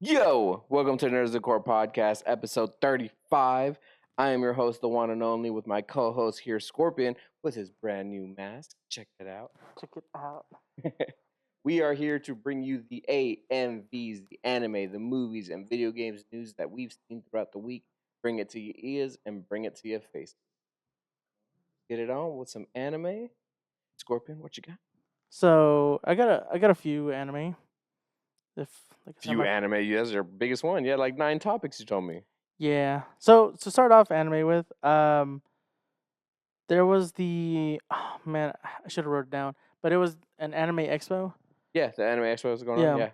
Yo, welcome to Nerds of Core Podcast, episode 35. I am your host, the one and only, with my co-host here, Scorpion, with his brand new mask. Check it out. Check it out. We are here to bring you the AMVs, the anime, the movies, and video games news that we've seen throughout the week. Bring it to your ears and bring it to your face. Get it on with some anime. Scorpion, what you got? So I got a few anime. If like I said, Few anime, that's your biggest one. You had like 9 topics, you told me. yeah. So to start off anime with, there was I should have wrote it down, but it was an anime expo. Yeah, the anime expo is going on. Yeah.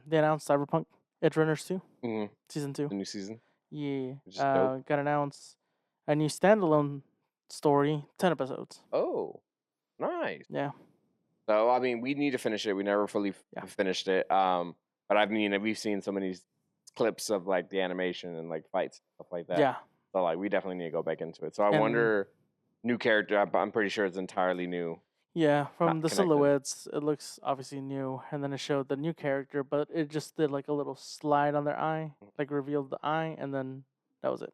They announced Cyberpunk Edge Runners 2 Mm-hmm. season 2. The new season. Yeah. Which is dope. Got announced a new standalone story, 10 episodes. Oh, nice. Yeah. So I mean, we need to finish it. We never fully Yeah. finished it. But I mean, we've seen so many clips of like the animation and like fights and stuff like that. Yeah. So like, we definitely need to go back into it. So I And- wonder, new character. I'm pretty sure it's entirely new. Yeah, from Not the connected. silhouettes, it looks obviously new, and then it showed the new character, but it just did like a little slide on their eye, like revealed the eye, and then that was it.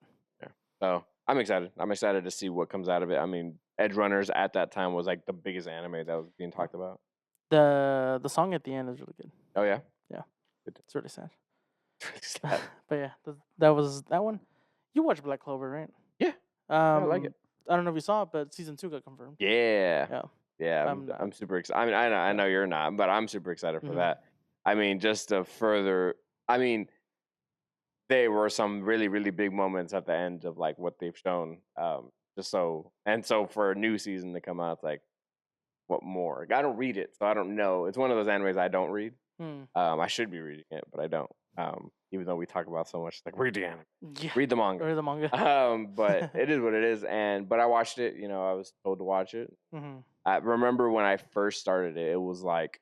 So I'm excited. I'm excited to see what comes out of it. I mean, Edge Runners at that time was like the biggest anime that was being talked about. The song at the end is really good. Oh yeah. It's really sad. Sad. But yeah, that was that one. You watched Black Clover, right? Yeah. I like it. I don't know if you saw it, but season 2 got confirmed. Yeah. Yeah. Yeah, I'm not. I'm super excited. I mean, I know you're not, but I'm super excited for Mhm. that. I mean, just to further, I mean, there were some really, really big moments at the end of like what they've shown. So for a new season to come out, it's like, what more? I don't read it, so I don't know. It's one of those animes I don't read. I should be reading it, but I don't. Even though we talk about so much, like read the anime, Yeah. read the manga. Or the manga. But it is what it is, but I watched it. You know, I was told to watch it. Mhm. I remember when I first started it, it was like,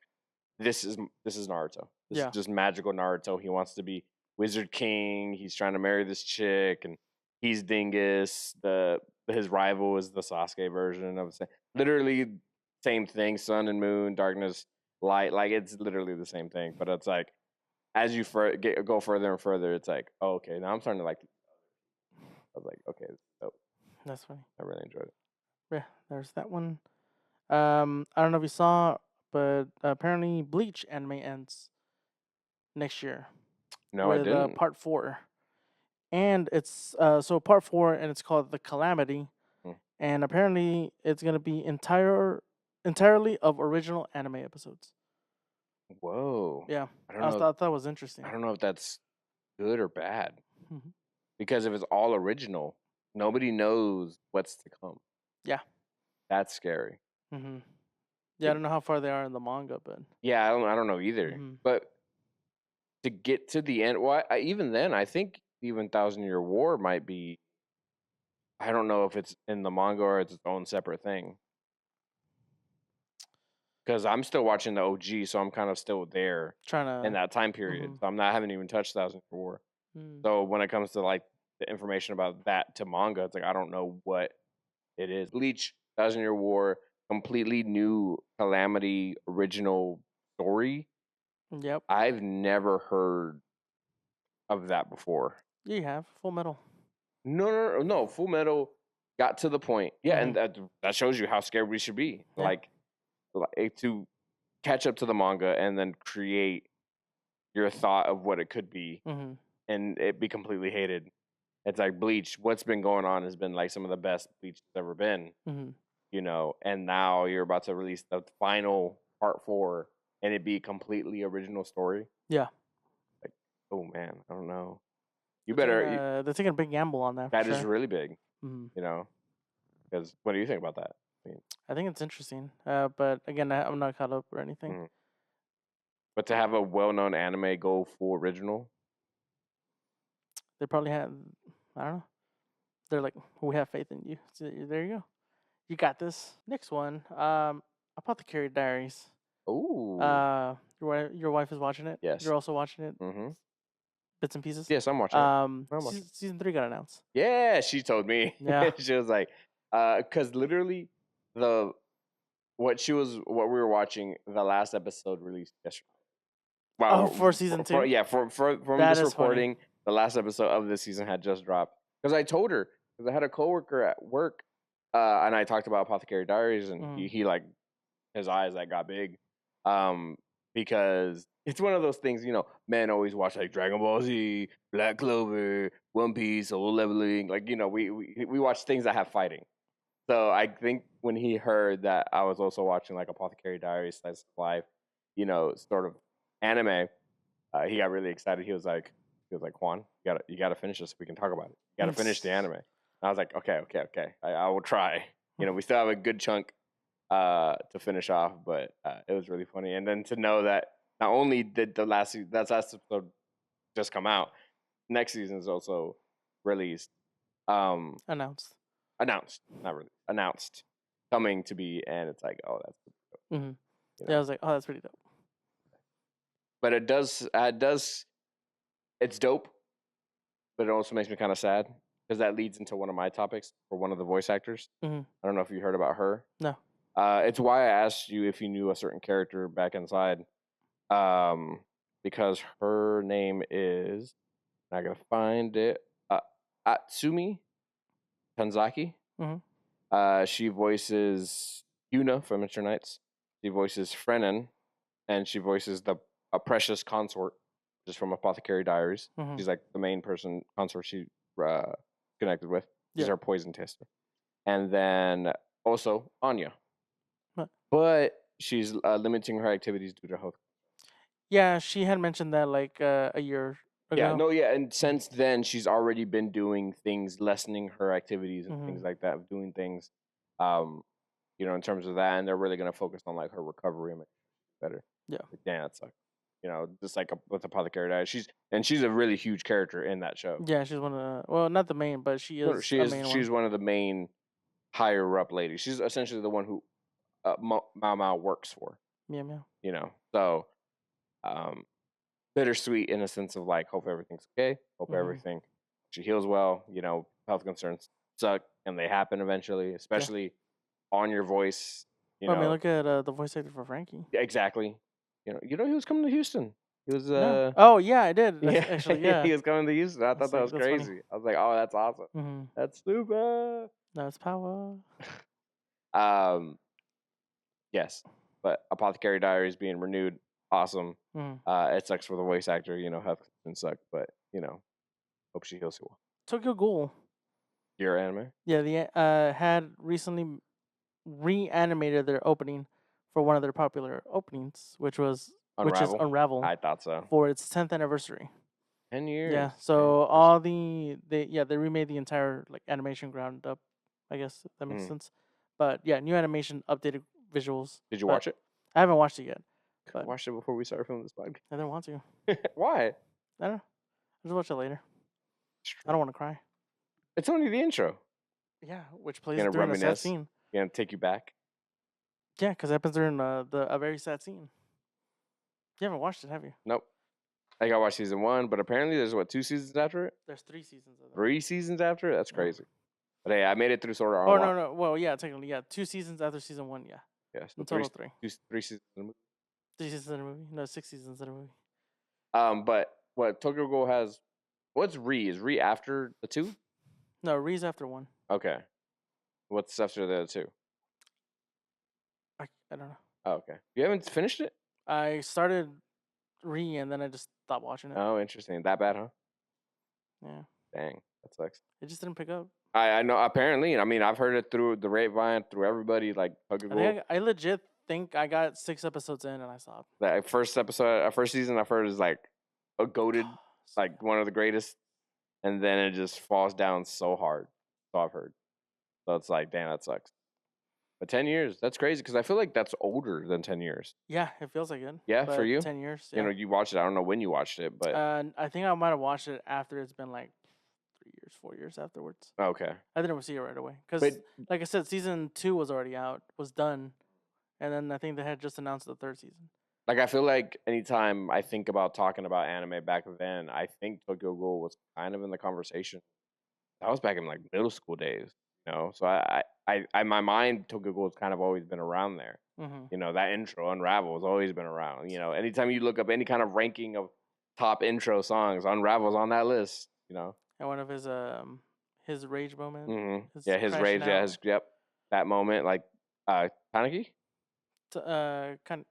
this is Naruto. This Yeah. is just magical Naruto. He wants to be Wizard King. He's trying to marry this chick, and he's Dingus. His rival is the Sasuke version of it. Literally same thing. Sun and moon, darkness, light. Like, it's literally the same thing. But it's like, as you go further and further, it's like, oh, okay, now I'm starting to like. I was like, okay, so That's funny. I really enjoyed it. Yeah, there's that one. I don't know if you saw, but apparently Bleach anime ends next year. No, I with didn't. part 4, and it's so part 4, and it's called The Calamity, and apparently it's gonna be entirely of original anime episodes. Whoa. Yeah, I don't know. thought that was interesting. I don't know if that's good or bad. Mhm. Because if it's all original, nobody knows what's to come. Yeah. That's scary. Hmm. Yeah, I don't know how far they are in the manga, but Yeah, I don't know either. Mhm. But to get to the end, even then, I think even Thousand Year War might be. I don't know if it's in the manga or it's its own separate thing. Because I'm still watching the OG, so I'm kind of still there trying to in that time period. Mhm. So I haven't even touched Thousand Year War. Mm. So when it comes to like the information about that to manga, it's like, I don't know what it is. Bleach, Thousand Year War, completely new Calamity original story. Yep, I've never heard of that before. you have Full Metal. No. Full Metal got to the point. Yeah, and that shows you how scared we should be. Yeah. Like to catch up to the manga and then create your thought of what it could be, Hmm. and it be completely hated. It's like Bleach. What's been going on has been like some of the best Bleach has ever been. Hmm. You know, and now you're about to release the final part 4, and it be completely original story. Yeah. Like, oh man, I don't know. You better. They're taking a big gamble on that. That for is sure. really big. Mhm. You know, because what do you think about that? I think it's interesting. But again, I'm not caught up or anything. Mhm. But to have a well-known anime go full original, They probably have. I don't know. They're like, we have faith in you. So there you go. You got this. Next one. Apothecary Diaries. ooh, Your wife is watching it. Yes. You're also watching it. mm-hmm. Bits and pieces. Yes, I'm watching. I'm watching. Season 3 got announced. Yeah, she told me. Yeah. She was like, because literally what we were watching, the last episode released yesterday. Oh, for season 2? Yeah, from That this is funny. recording, the last episode of this season had just dropped. Because I told her, because I had a coworker at work, and I talked about Apothecary Diaries, and he like his eyes that got big, because it's one of those things, men always watch like Dragon Ball Z, Black Clover, One Piece, Solo Leveling, like we watch things that have fighting. So I think when he heard that I was also watching like Apothecary Diaries, Slice of Life, sort of anime, he got really excited. He was like, Juan, you gotta finish this. We can talk about it. You gotta finish the anime. And I was like, okay. I will try. We still have a good chunk to finish off, but it was really funny. And then to know that not only did that last episode just come out, next season is also released. Announced. Not really announced, coming to be, and it's like, oh, that's dope. Yeah, I was like, oh, that's pretty dope. But it does, it's dope, but it also makes me kind of sad because that leads into one of my topics for one of the voice actors. I don't know if you heard about her. No. It's why I asked you if you knew a certain character back inside, because her name is, I gotta find it, Atsumi Tanzaki. She voices Yuna from Mr. Knights. She voices Frenan, and she voices a precious consort, just from Apothecary Diaries. She's like the main consort she connected with. She's her poison taster. And then also Anya. But she's limiting her activities due to health. Yeah, she had mentioned that like a year ago. And since then she's already been doing things, lessening her activities and things like that, doing things, in terms of that, and they're really gonna focus on like her recovery and make her better. Yeah, that sucks. Just like with Apothecary Diaries, she's a really huge character in that show. Yeah, she's one of the, not the main, but she is. She's one of the main higher up ladies. She's essentially the one who Mao Mao works for. Yeah. So bittersweet in a sense of like, hope everything's okay, hope everything she heals well. Health concerns suck and they happen eventually, especially on your voice. I mean, look at the voice actor for Frankie. Exactly. He was coming to Houston. He was No. Oh yeah, I did. Actually, yeah. He was coming to Houston. I thought that was crazy. Funny. I was like, oh, that's awesome. That's stupid. That's power. Yes, but Apothecary Diaries being renewed, awesome. It sucks for the voice actor. Health concerns suck, but hope she heals well. Tokyo Ghoul. Your anime? Yeah, the had recently reanimated their opening for one of their popular openings, which is Unravel. I thought so. For its 10th anniversary. 10 years. Yeah. So all they remade the entire like animation ground up. I guess if that makes sense. But yeah, new animation, updated visuals. Did you watch it? I haven't watched it yet. I watched it before we started filming this podcast. I didn't want to. Why? I don't know. I'll just watch it later. I don't want to cry. It's only the intro. Yeah, which plays during a sad scene. Gonna take you back. Yeah, because it happens during a very sad scene. You haven't watched it, have you? Nope. I gotta watch season 1, but apparently there's 2 seasons after it? There's 3 seasons of it. 3 seasons after it? That's crazy. But hey, I made it through Sword Art Online. Oh, no. Well, yeah, technically, yeah. 2 seasons after season 1, yeah. Yes. In total 3. 3 seasons in a movie. 3 seasons in a movie? No, 6 seasons in a movie. But what Tokyo Ghoul has, what's Re? Is Re after the 2? No, Re's after 1. Okay. What's after the 2? I don't know. Oh, okay. You haven't finished it? I started Re and then I just stopped watching it. Oh, interesting. That bad, huh? Yeah. Dang, that sucks. It just didn't pick up. I know. Apparently, I mean, I've heard it through the grapevine, through everybody. Like Tokyo Ghoul. I legit think I got 6 episodes in and I stopped. That first season I've heard is like a goated, like one of the greatest, and then it just falls down so hard. So I've heard. So it's like, damn, that sucks. But 10 years, that's crazy because I feel like that's older than 10 years. Yeah, it feels like it. Yeah, for you? 10 years. Yeah. You watched it. I don't know when you watched it, but I think I might have watched it after it's been like 3 years, 4 years afterwards. Okay. I didn't see it right away because, like I said, season 2 was already out, was done, and then I think they had just announced the 3rd season. Like, I feel like anytime I think about talking about anime back then, I think Tokyo Ghoul was kind of in the conversation. That was back in like middle school days. You know, so my mind Tokyo Ghoul's kind of always been around there. Mm-hmm. You know, that intro Unravel has always been around. You know, anytime you look up any kind of ranking of top intro songs, Unravel's on that list. You know, And one of his rage moment, yeah, his crashing rage, yeah, out. that moment, like Kaneki, Kaneki.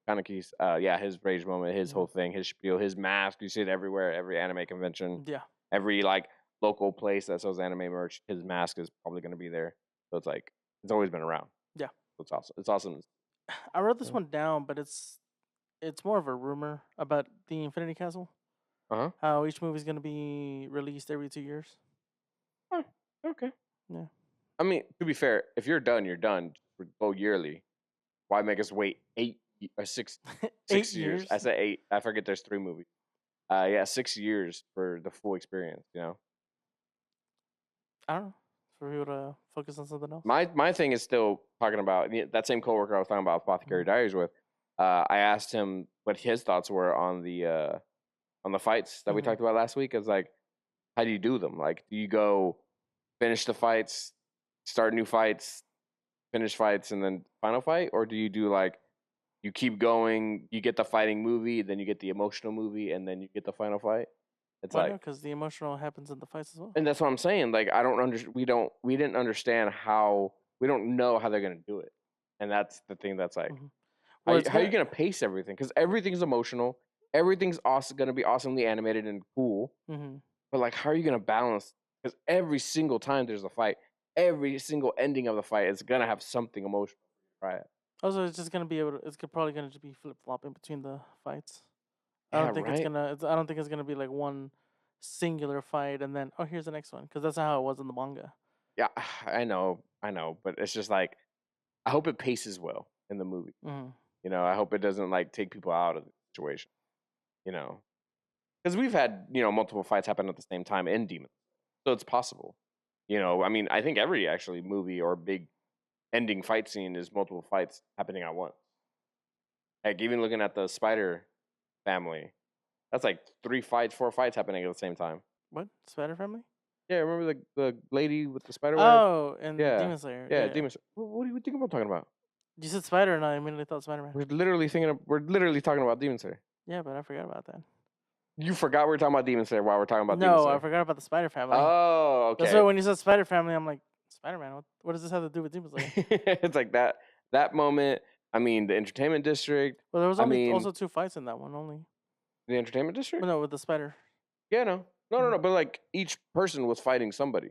Kaneki's, yeah, his rage moment, his whole thing, his spiel, his mask. You see it everywhere, every anime convention, Yeah. every like local place that sells anime merch. His mask is probably going to be there. So it's like it's always been around. Yeah. So it's awesome. It's awesome. I wrote this one down, but it's more of a rumor about the Infinity Castle. Uh-huh. How each movie is going to be released every 2 years. Oh, okay. Yeah. I mean, to be fair, if you're done, you're done. Go yearly. Why make us wait 8 or 6 8 years? I said 8. I forget there's 3 movies. Yeah, 6 years for the full experience, you know. I don't know. For people to focus on something else. My thing is still talking about that same coworker I was talking about Apothecary Diaries with. I asked him what his thoughts were on the fights that we talked about last week. It's like, how do you do them? Like, do you go finish the fights, start new fights, finish fights, and then final fight, or do you do like you keep going, you get the fighting movie, then you get the emotional movie, and then you get the final fight? It's Well, like, no, because the emotional happens in the fights as well. and that's what I'm saying. Like, I don't we didn't understand how, we don't know how they're gonna do it, and that's the thing. That's like, Well, how are you gonna pace everything? Because everything's emotional, everything's awesome, gonna be awesomely animated and cool. But like, how are you gonna balance? Because every single time there's a fight, every single ending of the fight is gonna have something emotional, right? Also, it's just gonna be probably gonna just be flip flopping between the fights. I Yeah, don't think right. I don't think it's gonna be like one singular fight and then here's the next one, because that's not how it was in the manga. Yeah, I know, but it's just like, I hope it paces well in the movie. You know, I hope it doesn't like take people out of the situation. You know, because we've had multiple fights happen at the same time in Demon, so it's possible. You know, I mean, I think every actually movie or big ending fight scene is multiple fights happening at once. Like even looking at the Spider Family, that's like 3 fights, 4 fights happening at the same time. What? Spider Family? Yeah, remember the lady with the spider web? Oh, and Yeah, Demon Slayer. yeah, Demon Slayer. What do you think I'm talking about? You said Spider, and I immediately thought Spider Man. We're literally talking about Demon Slayer. Yeah, but I forgot about that. You forgot we were talking about Demon Slayer while we're talking about Demon No, Slayer. I forgot about the Spider Family. Oh, okay. That's why when you said Spider Family, I'm like, Spider Man. What does this have to do with Demon Slayer? It's like that moment. I mean, the Entertainment District. Well, there was only also 2 fights in that one only. The Entertainment District? Well, no, with the spider. Yeah, no. But like each person was fighting somebody.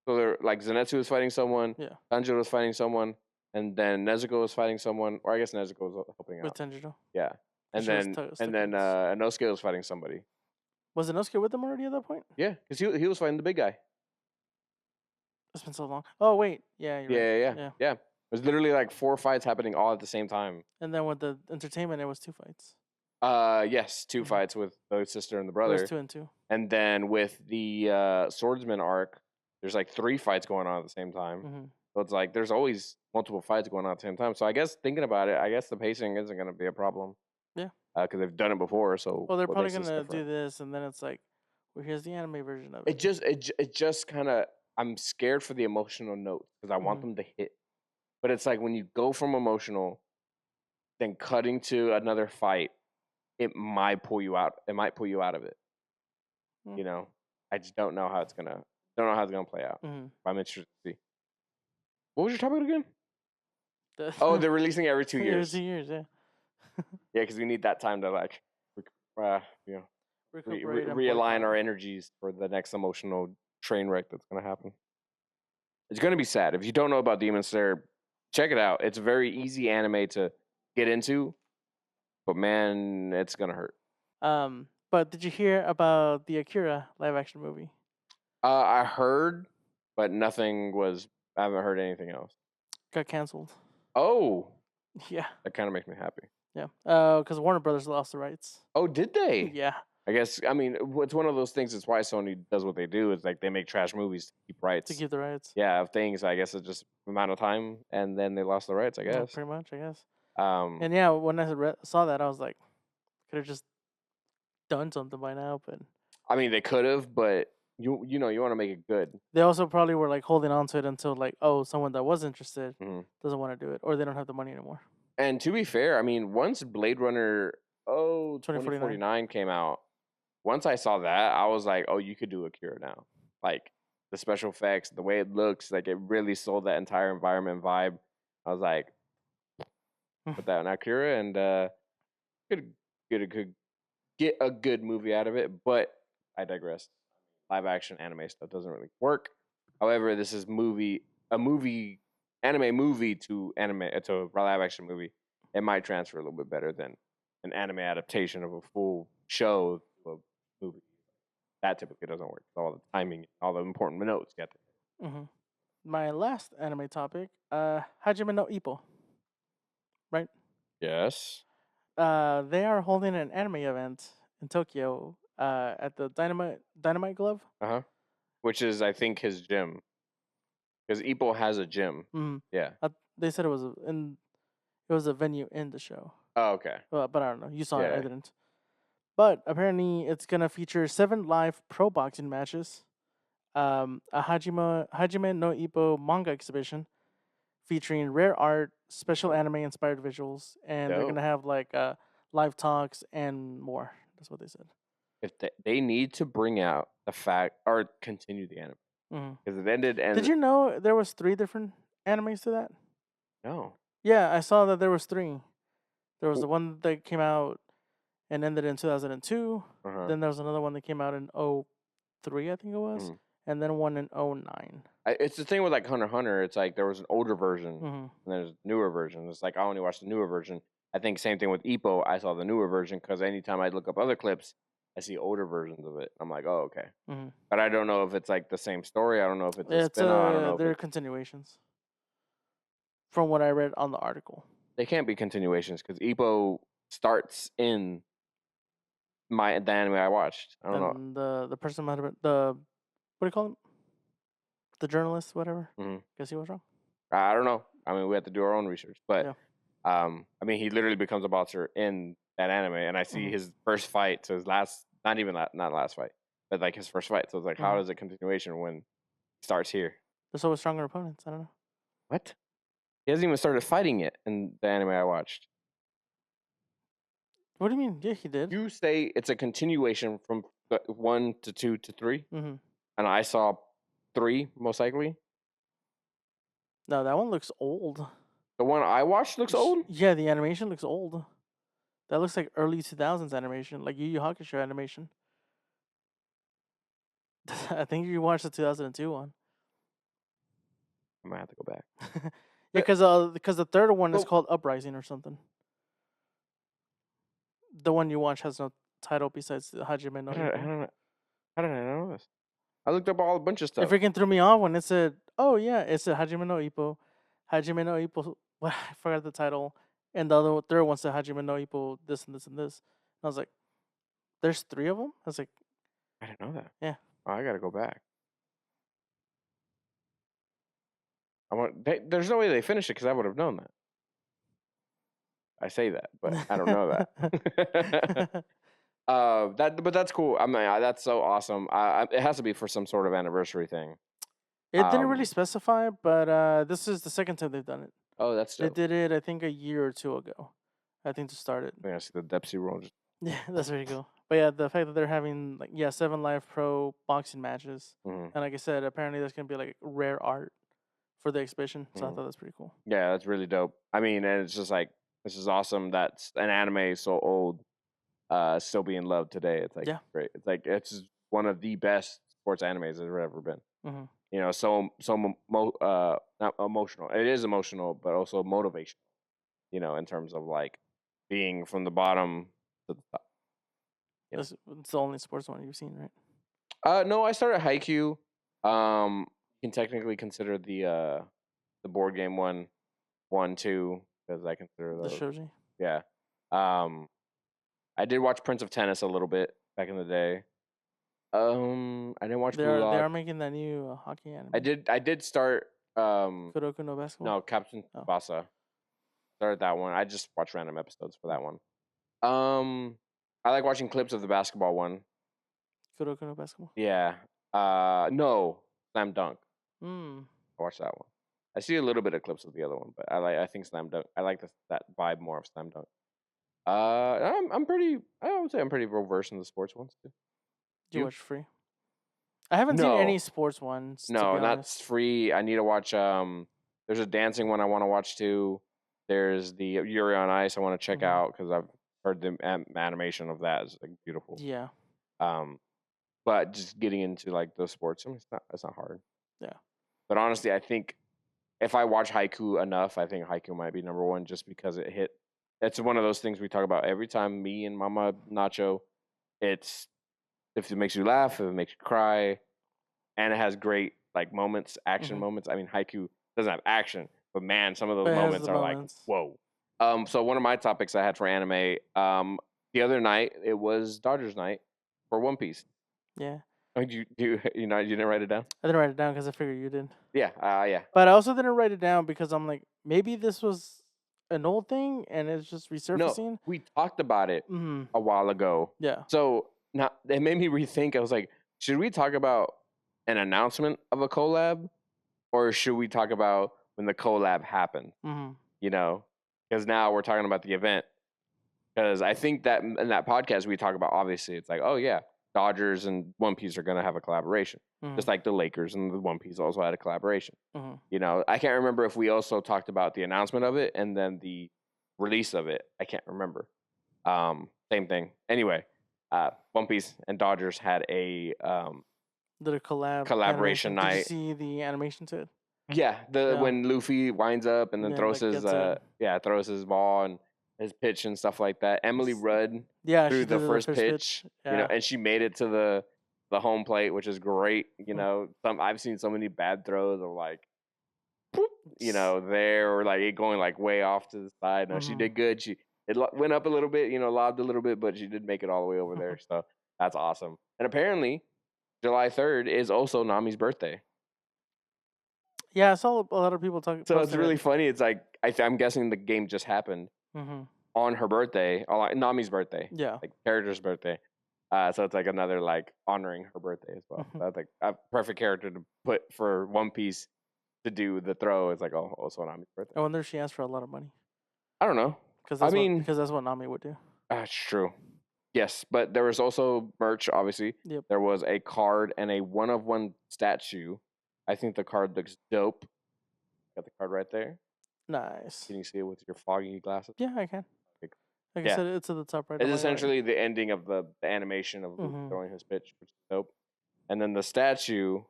So they're like Zenitsu was fighting someone. Yeah. Tanjiro was fighting someone, and then Nezuko was fighting someone, or I guess Nezuko was helping out. With Tanjiro. Yeah, and then Inosuke was fighting somebody. Was Inosuke with them already at that point? Yeah, because he was fighting the big guy. It's been so long. Oh wait, yeah, you're right. Yeah. It was literally like 4 fights happening all at the same time. And then with the Entertainment, it was 2 fights. Yes, 2 fights with the sister and the brother. It was 2 and 2. And then with the swordsman arc, there's like 3 fights going on at the same time. So it's like there's always multiple fights going on at the same time. So I guess thinking about it, I guess the pacing isn't going to be a problem. Yeah. Because they've done it before. So well, they're probably going to do this, and then it's like, well, here's the anime version of it. It just kind of, I'm scared for the emotional note because I want them to hit. But it's like when you go from emotional, then cutting to another fight, it might pull you out. It might pull you out of it. You know, I just don't know how it's gonna play out. I'm interested to see. What was your topic again? They're releasing every 2 years. Every 2 years, yeah. Yeah, because we need that time to like, realign our energies for the next emotional train wreck that's gonna happen. It's gonna be sad. If you don't know about Demon Slayer, check it out. It's a very easy anime to get into, but man, it's gonna hurt. But did you hear about the Akira live action movie? I heard, but nothing was. I haven't heard anything else. Got canceled. Oh. Yeah. That kind of makes me happy. Yeah. Because Warner Brothers lost the rights. Oh, did they? Yeah. I guess. I mean, it's one of those things. It's why Sony does what they do. Is like they make trash movies to keep rights. To keep the rights. Yeah, of things. I guess it's just amount of time, and then they lost the rights. I guess. Yeah, pretty much. I guess. And yeah, when I saw that, I was like, could have just done something by now, but. I mean, they could have, but you want to make it good. They also probably were like holding on to it until like, oh, someone that was interested Mhm. doesn't want to do it, or they don't have the money anymore. And to be fair, I mean, once Blade Runner 2049. 2049 came out, once I saw that, I was like, oh, you could do Akira now. Like the special effects, the way it looks, like it really sold that entire environment vibe. I was like, put that on Akira and could get a good movie out of it. But I digress. Live action anime stuff doesn't really work. However, this is anime movie to live action movie. It might transfer a little bit better than an anime adaptation of a full show to a movie. That typically doesn't work. All the timing, all the important notes get there. Hmm. My last anime topic, Hajime no Ippo. Right? Yes. They are holding an anime event in Tokyo at the Dynamite Glove. Which is, I think, his gym. Because Ippo has a gym. Mm-hmm. Yeah. They said it was a venue in the show. Oh, okay. But I don't know. You saw it, I Yeah. didn't. But apparently, it's gonna feature 7 live pro boxing matches, a Hajime no Ippo manga exhibition featuring rare art, special anime inspired visuals, and they're Dope. gonna have like live talks and more. That's what they said. If they need to bring out the fact or continue the anime Hmm. because it ended and Did you know there was 3 different animes to that? no. Yeah, I saw that there was 3. There was Cool. the one that came out and ended in 2002. Uh-huh. Then there was another one that came out in 03, I think it was, and then one in 09. It's the thing with like Hunter x Hunter. It's like there was an older version Mm-hmm. and there's a newer version. It's like I only watched the newer version. I think same thing with Ippo. I saw the newer version because anytime I look up other clips, I see older versions of it. I'm like, oh, okay. Mm-hmm. But I don't know if it's like the same story. I don't know if it's a spin-off. I don't know if they're continuations. From what I read on the article, they can't be continuations because Ippo starts in the anime I watched. I don't know. and the person might have been the what do you call him? The journalist, whatever. Mhm. Guess he was wrong. I don't know. I mean, we have to do our own research, but Yeah. I mean, he literally becomes a boxer in that anime, and I see Mhm. his first fight to his last, not last fight, but like his first fight. So it's like, how Mhm. is it continuation when it starts here? There's always stronger opponents. I don't know. What? He hasn't even started fighting yet in the anime I watched. What do you mean? Yeah, he did. You say it's a continuation from 1 to 2 to 3, Mm-hmm. and I saw 3 most likely. No, that one looks old. The one I watched looks old. Yeah, the animation looks old. That looks like early 2000s animation, like Yu Yu Hakusho animation. I think you watched the 2002 one. I'm gonna have to go back. Yeah, because the third one is Well- called Uprising or something. The one you watch has no title besides the Hajime no Ippo. How did I know this? I looked up a bunch of It stuff. freaking threw me off when it said, "Oh yeah, it said Hajime no Ippo, Hajime no Ippo." What I forgot the title, and the third one said Hajime no Ippo, this and this and this. And I was like, "There's 3 of them." I was like, I didn't know that. Yeah. Oh, I gotta go back. There's no way they finished it because I would have known that. I say that, but I don't know that. But that's cool. I mean, that's so awesome. It has to be for some sort of anniversary thing. It didn't really Um, specify, but this is the second time they've done it. Oh, that's They dope. did it, I think, a year or 2 ago. I think to start it. I see the Depsy roll. Yeah, that's very cool. But yeah, the fact that they're having 7 live pro boxing matches, Mhm. and like I said, apparently there's gonna be like rare art for the exhibition. So I Mhm. thought that's pretty cool. Yeah, that's really dope. I mean, and it's just like this is awesome. That's an anime so old, still being loved today. It's like Yeah. great. It's like it's one of the best sports animes there's ever been. Hmm. You know, not emotional. It is emotional, but also motivational. You know, in terms of like being from the bottom to the top. Yeah. It's the only sports one you've seen, right? No, I started Haikyuu. You can technically consider the board game one, 2, because I consider The those. shoji. Yeah. I did watch Prince of Tennis a little bit back in the day. I didn't watch They Blue are Lock. making that new hockey anime. I did start Kuroko no Basketball. no, Captain Oh. Tsubasa. Started that one. I just watched random episodes for that one. I like watching clips of the basketball one. Kuroko no Basketball. Yeah. No, Slam Dunk. Hmm. I watched that one. I see a little bit of clips of the other one, but I think Slam Dunk. I like that vibe more of Slam Dunk. I'm pretty. I would say I'm pretty well versed in the sports ones too. Do you You? watch free? I haven't seen any No, sports ones, to no, be not honest. free. I need to watch. There's a dancing one I want to watch too. There's the Yuri on Ice I want to check Mhm. out because I've heard the animation of that is like beautiful. Yeah. Um, but just getting into like those sports, I mean, it's not hard. Yeah. But honestly, I think if I watch Haiku enough, I think Haiku might be number one just because it hit. It's one of those things we talk about every time. Me and Mama Nacho. It's if it makes you laugh, if it makes you cry, and it has great like moments, action Mhm. moments. I mean, Haiku doesn't have action, but man, some of those But it has moments the are like moments. whoa. So one of my topics I had for anime, the other night it was Dodgers night for One Piece. Yeah. Oh, you didn't write it down? I didn't write it down because I figured you did. Yeah, yeah. But I also didn't write it down because I'm like, maybe this was an old thing and it's just No, resurfacing. we talked about it Mm-hmm. a while ago. Yeah. So now it made me rethink. I was like, should we talk about an announcement of a collab, or should we talk about when the collab happened? Mm-hmm. You know, because now we're talking about the event. Because I think that in that podcast we talk about obviously it's like, oh yeah, Dodgers and One Piece are gonna have a collaboration, Mm-hmm. just like the Lakers and the One Piece also had a collaboration. Mm-hmm. You know, I can't remember if we also talked about the announcement of it and then the release of it. I can't remember. Same thing. Anyway, One Piece and Dodgers had a Did a collab collaboration animation? Did you night. see the animation to it? Yeah, the Yeah. when Luffy winds up and then Yeah, throws like his gets it. throws his ball and his pitch and stuff like that. Emily Rudd Yeah, she threw the did the first first pitch. pitch, Yeah. and she made it to the home plate, which is great. Mm. I've seen so many bad throws of like there or like it going like way off to the side. No, she Mhm. did good. Went up a little bit, lobbed a little bit, but she did make it all the way over there. So that's awesome. And apparently, July 3rd is also Nami's birthday. Yeah, I saw a lot of people talking. So it's really funny. It's like I'm guessing the game just happened Mm-hmm. on her birthday, on Nami's birthday, Yeah. like character's birthday. So it's like another like honoring her birthday as well. Mhm. That's like a perfect character to put for One Piece to do the throw. It's like also Nami's birthday. I wonder if she asked for a lot of money. I don't know. Because I that's mean, what Nami would do. that's true. Yes, but there was also merch. Obviously, Yep. there was a card and a one-of-one statue. I think the card looks dope. Got the card right there. Nice. Can you see it with your foggy glasses? Yeah, I can. Okay. Like Yeah. I said, it's at the top right. It's on my right. essentially the ending of the animation of Luke Mhm. throwing his pitch, which is dope. And then the statue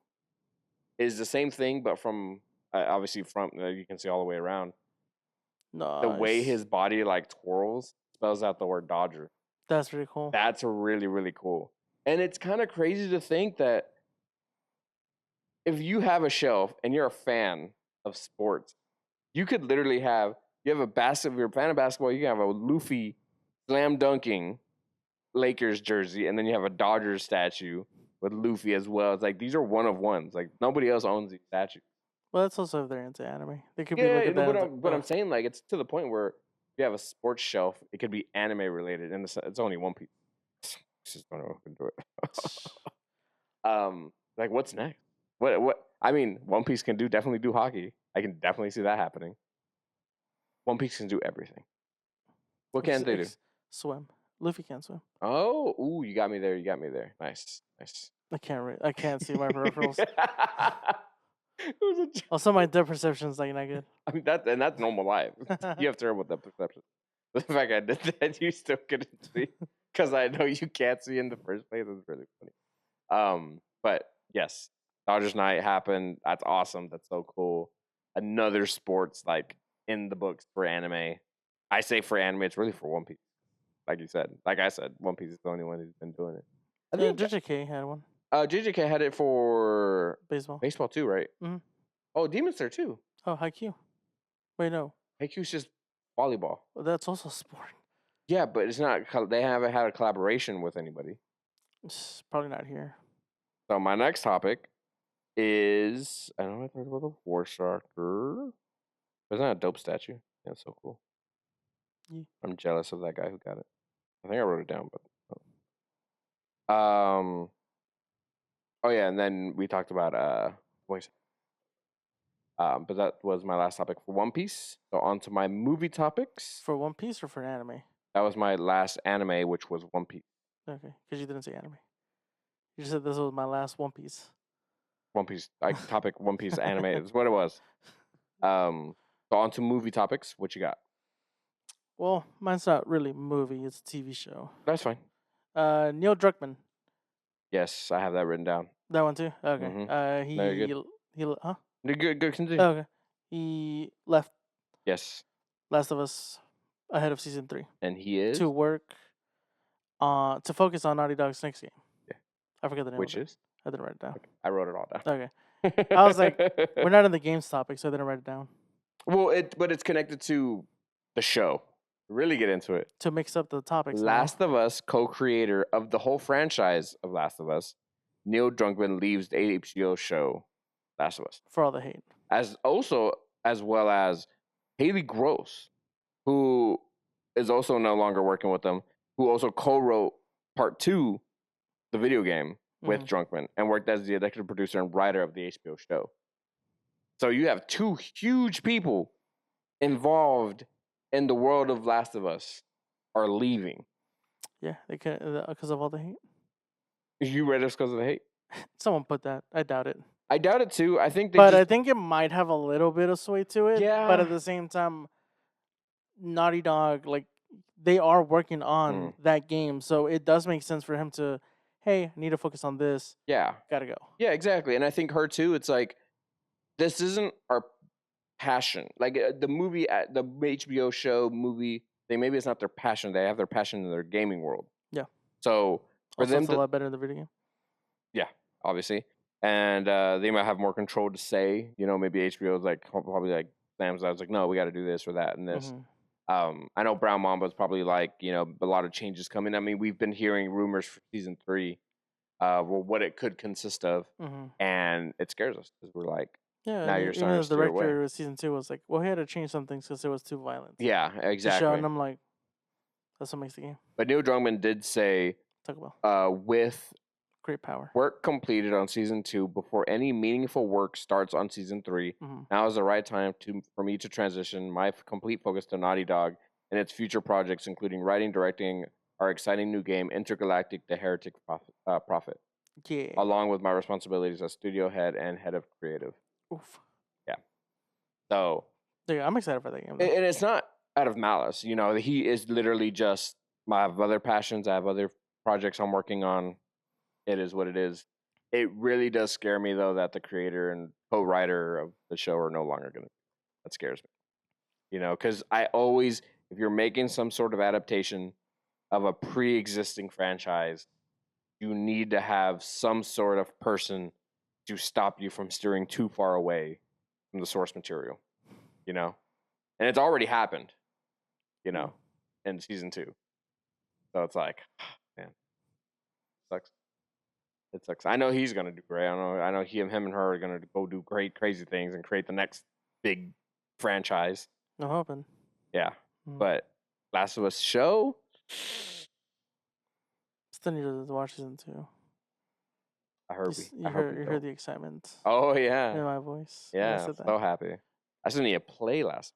is the same thing, but from obviously from you can see all the way around. Nice. The way his body like twirls spells out the word Dodger. That's pretty cool. That's really really cool. And it's kind of crazy to think that if you have a shelf and you're a fan of sports, you could literally if you're a fan of basketball, you can have a Luffy slam dunking Lakers jersey, and then you have a Dodgers statue with Luffy as well. It's like these are one of ones. Like nobody else owns these statues. Well, that's also if they're into anime. They could be Yeah, looking at that. but I'm saying like it's to the point where if you have a sports shelf, it could be anime related, and it's only One Piece. Just don't know who can do it. Like what's next? What? I mean, One Piece can definitely do hockey. I can definitely see that happening. One Piece can do everything. What can't they do? Swim. Luffy can't swim. Oh, ooh, you got me there. You got me there. Nice. I can't see my peripherals. It was a Also, my depth perception's like not good. I mean that's normal life. You have terrible depth perception. The fact I did that, you still couldn't see because I know you can't see in the first place is really funny. But yes, Dodgers night happened. That's awesome. That's so cool. Another sports like in the books for anime. I say for anime, it's really for One Piece. Like I said, One Piece is the only one who's been doing it. I think JJK had one. JJK had it for Baseball too, right? Mhm. Oh, Demon Slayer too. Oh, Haikyuu. Wait, no. Haikyuu's just volleyball. Well, that's also sport. Yeah, but it's not. They haven't had a collaboration with anybody. It's probably not here. So my next topic is I don't know if I talked about the Force Stalker. Isn't that a dope statue? Yeah, it's so cool. Yeah. I'm jealous of that guy who got it. I think I wrote it down, but Oh yeah, and then we talked about voice. But that was my last topic for One Piece. So on to my movie topics. For One Piece or for anime? That was my last anime, which was One Piece. Okay, because you didn't say anime. You just said this was my last One Piece. One Piece, like topic One Piece anime is what it was. So on to movie topics. What you got? Well, mine's not really a movie; it's a TV show. That's fine. Neil Druckmann. Yes, I have that written down. That one too. Okay. Mhm. He Very good. huh? Good, continue. Okay. He left Yes, Last of Us ahead of season 3 and he is, to work to focus on Naughty Dog's next game. Yeah. I forget the name which of it. is, I didn't write it down. I wrote it all down. Okay. I was like, we're not in the games topic, so I didn't write it down. Well, but it's connected to the show. Really get into it. To mix up the topics. Last of Us co-creator of the whole franchise of Last of Us, Neil Druckmann leaves the HBO show Last of Us. For all the hate. As well as Haley Gross, who is also no longer working with them, who also co-wrote Part 2, the video game, with Druckmann, and worked as the executive producer and writer of the HBO show. So you have two huge people involved in the world of Last of Us are leaving. Yeah, they could because of all the hate. You read this because of the hate? Someone put that. I doubt it. I doubt it too. I think, I think it might have a little bit of sway to it. Yeah. But at the same time, Naughty Dog, like, they are working on that game, so it does make sense for him to, hey, I need to focus on this. Yeah. Gotta go. Yeah, exactly. And I think her too. It's like, this isn't our passion. Like the movie, the HBO show movie, maybe it's not their passion. They have their passion in their gaming world. Yeah. So for Also, them, it's a lot better in the video game. Yeah, obviously, and they might have more control to say. You know, maybe HBO is like probably like slams. I was like, no, we got to do this or that and this. I know Brown Mamba's probably like, you know, a lot of changes coming. I mean, we've been hearing rumors for season 3, well, what it could consist of, and it scares us because we're like, yeah, now you're starting to steer away. The director of season 2 was like, well, he had to change some things because it was too violent. Yeah, exactly. And I'm like, that's what makes the game. But Neil Druckmann did say, talk about with great power, work completed on season 2 before any meaningful work starts on season 3. Now is the right time for me to transition my complete focus to Naughty Dog and its future projects, including writing, directing our exciting new game, Intergalactic: The Heretic Prophet. Yeah. Along with my responsibilities as studio head and head of creative. Oof. Yeah. So. Yeah, I'm excited for that game. And it's not out of malice, you know. He is literally just, I have other passions, I have other projects I'm working on. It is what it is. It really does scare me, though, that the creator and co-writer of the show are no longer going to. That scares me. You know, because I always, if you're making some sort of adaptation of a pre-existing franchise, you need to have some sort of person to stop you from steering too far away from the source material, you know? And it's already happened, you know, in season 2. So it's like, man, sucks. It sucks. I know he's gonna do great. I know him and her are gonna go do great, crazy things and create the next big franchise. No hoping. Yeah, but Last of Us show. Still need to watch season 2. I heard. You heard the excitement. Oh yeah. In my voice. Yeah, I'm so happy. I still need to play Last.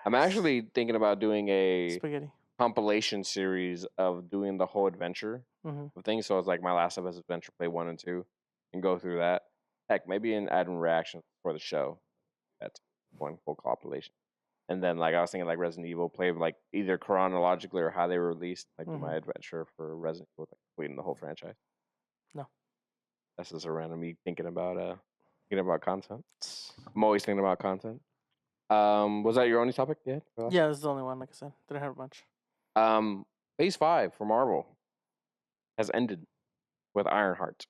I'm actually thinking about doing a spaghetti compilation series of doing the whole adventure of things. So it's like my Last of Us adventure, play 1 and 2, and go through that. Heck, maybe add in reactions for the show. That's one full compilation. And then, like, I was thinking, like, Resident Evil, play like either chronologically or how they were released, like my adventure for Resident Evil, like, completing the whole franchise. No, that's just a random me thinking about content. I'm always thinking about content. Was that your only topic? Yeah. Yeah, this is the only one. Like I said, didn't have much. Phase 5 for Marvel has ended with Ironheart,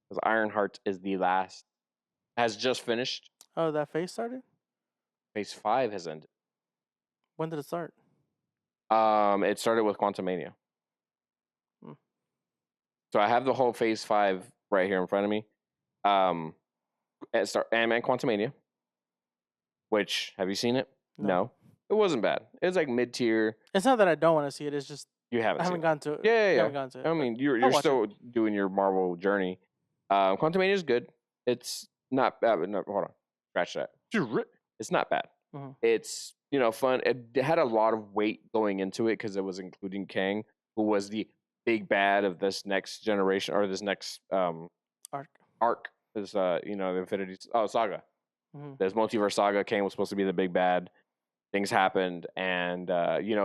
because Ironheart is the last. Has just finished. Oh, that phase started. Phase 5 has ended. When did it start? It started with Quantumania. So I have the whole Phase 5 right here in front of me. Ant-Man Quantumania. Which, have you seen it? No. It wasn't bad. It was like mid-tier. It's not that I don't want to see it. It's just you haven't. I haven't gone to it. Yeah. I haven't gone to it. I mean, you're still doing your Marvel journey. Quantumania is good. It's not bad. No, hold on, scratch that. It's not bad. Mhm. It's fun. It had a lot of weight going into it because it was including Kang, who was the big bad of this next generation or this next Arc. This the Infinity Saga. Hmm. This multiverse saga. Kang was supposed to be the big bad. Things happened, and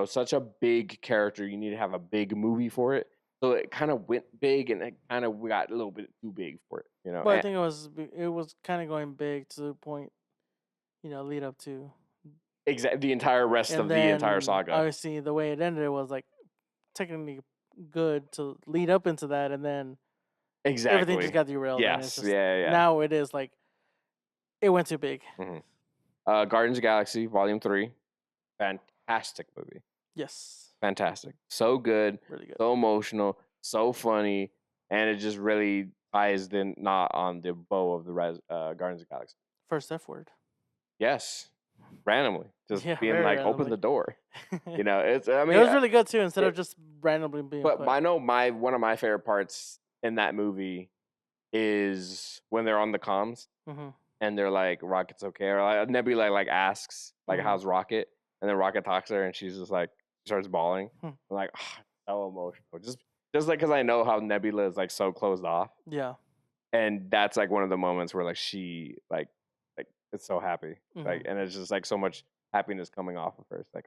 such a big character. You need to have a big movie for it. So it kind of went big, and it kind of got a little bit too big for it. But I think it was kind of going big to the point, lead up to. Exactly, the entire rest And of the then entire saga. obviously the way it ended was like technically good to lead up into that, and then Exactly. everything just got derailed. And it's Yes. just, Yeah. Now it is like it went too big. Guardians of the Galaxy Volume 3. Fantastic movie. Yes. Fantastic. So good. Really good. So emotional. So funny. And it just really ties the knot on the bow of the Guardians of the Galaxy. First F word. Yes. Randomly. Just Yeah, being very like, open randomly. the door. It's, it was really good too, instead of just randomly being But put. I know one of my favorite parts in that movie is when they're on the comms. Mm-hmm. And they're like, Rocket's okay. Or like, Nebula like asks, like, Mhm. how's Rocket? And then Rocket talks to her and she's just like, starts bawling. Hmm. I'm like, so emotional. Just like, because I know how Nebula is like so closed off. Yeah. And that's like one of the moments where like she like it's so happy. Mhm. Like, and it's just like so much happiness coming off of her. It's like,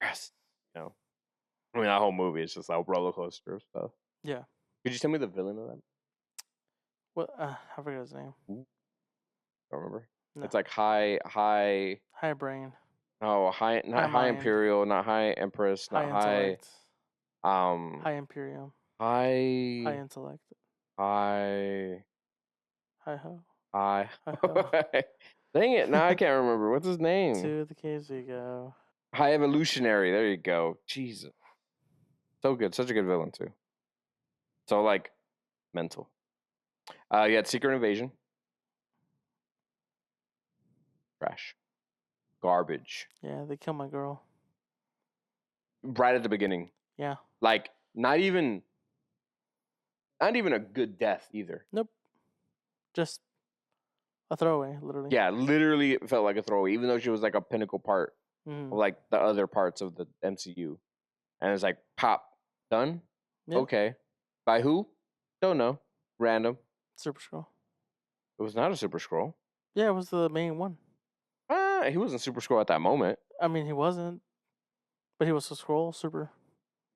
yes. I mean, that whole movie is just a roller coaster of stuff. Yeah. Could you tell me the villain of that? What? I forget his name. Don't remember. No. It's like high. High brain. No, not High high mind. Imperial, not high Empress, not high. Intellect. High Imperium. High. High intellect. High. Hi ho. High. Hi-ho. Dang it! Now I can't remember. What's his name? To the caves we go. High Evolutionary. There you go. Jesus. So good. Such a good villain too. So like, mental. You had Secret Invasion. Trash. Garbage. Yeah, they killed my girl. Right at the beginning. Yeah. Like not even a good death either. Nope. Just a throwaway, literally. Yeah, literally it felt like a throwaway, even though she was like a pinnacle part of like the other parts of the MCU. And it's like, pop, done? Yep. Okay. By who? Don't know. Random. Super Skrull. It was not a Super Skrull. Yeah, it was the main one. He wasn't Super Skrull at that moment. I mean, he wasn't. But he was a Skrull, super.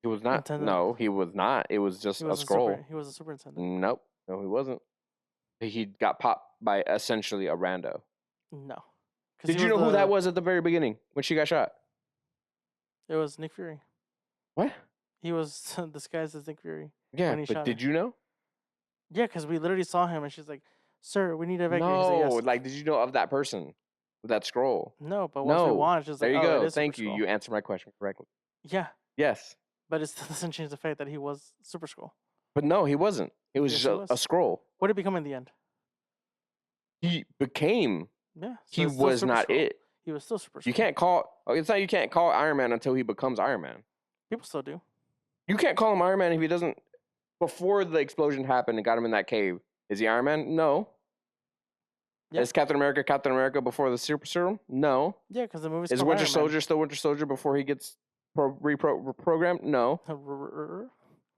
He was not. Intendant. No, he was not. It was just He was a Skrull. He was a superintendent. Nope. No, he wasn't. He got popped by essentially a rando. No. Did you know who that was at the very beginning when she got shot? It was Nick Fury. What? He was disguised as Nick Fury. Yeah, when he but shot did her. you know? Yeah, because we literally saw him, and she's like, "Sir, we need to evacuate." No, He's like, "Yes." like, did you know of that person? That scroll? No, but once we No. watched, it's There like, you oh, go. it is Thank Super you. Skrull. You answered my question correctly. Yeah, Yes. but it still doesn't change the fact that he was Super Skrull. But no, he wasn't. It was Yes, just he was. a scroll. What did he become in the end? He became. Yeah, so He it's still was Super not Skrull. it. He was still Super Skrull. You can't call. It's not. You can't call Iron Man until he becomes Iron Man. People still do. You can't call him Iron Man if he doesn't. Before the explosion happened and got him in that cave, is he Iron Man? No. Yeah. Is Captain America before the super serum? No. Yeah, because the movie's Is called Winter Iron Soldier still Winter Soldier before he gets reprogrammed? No. Man.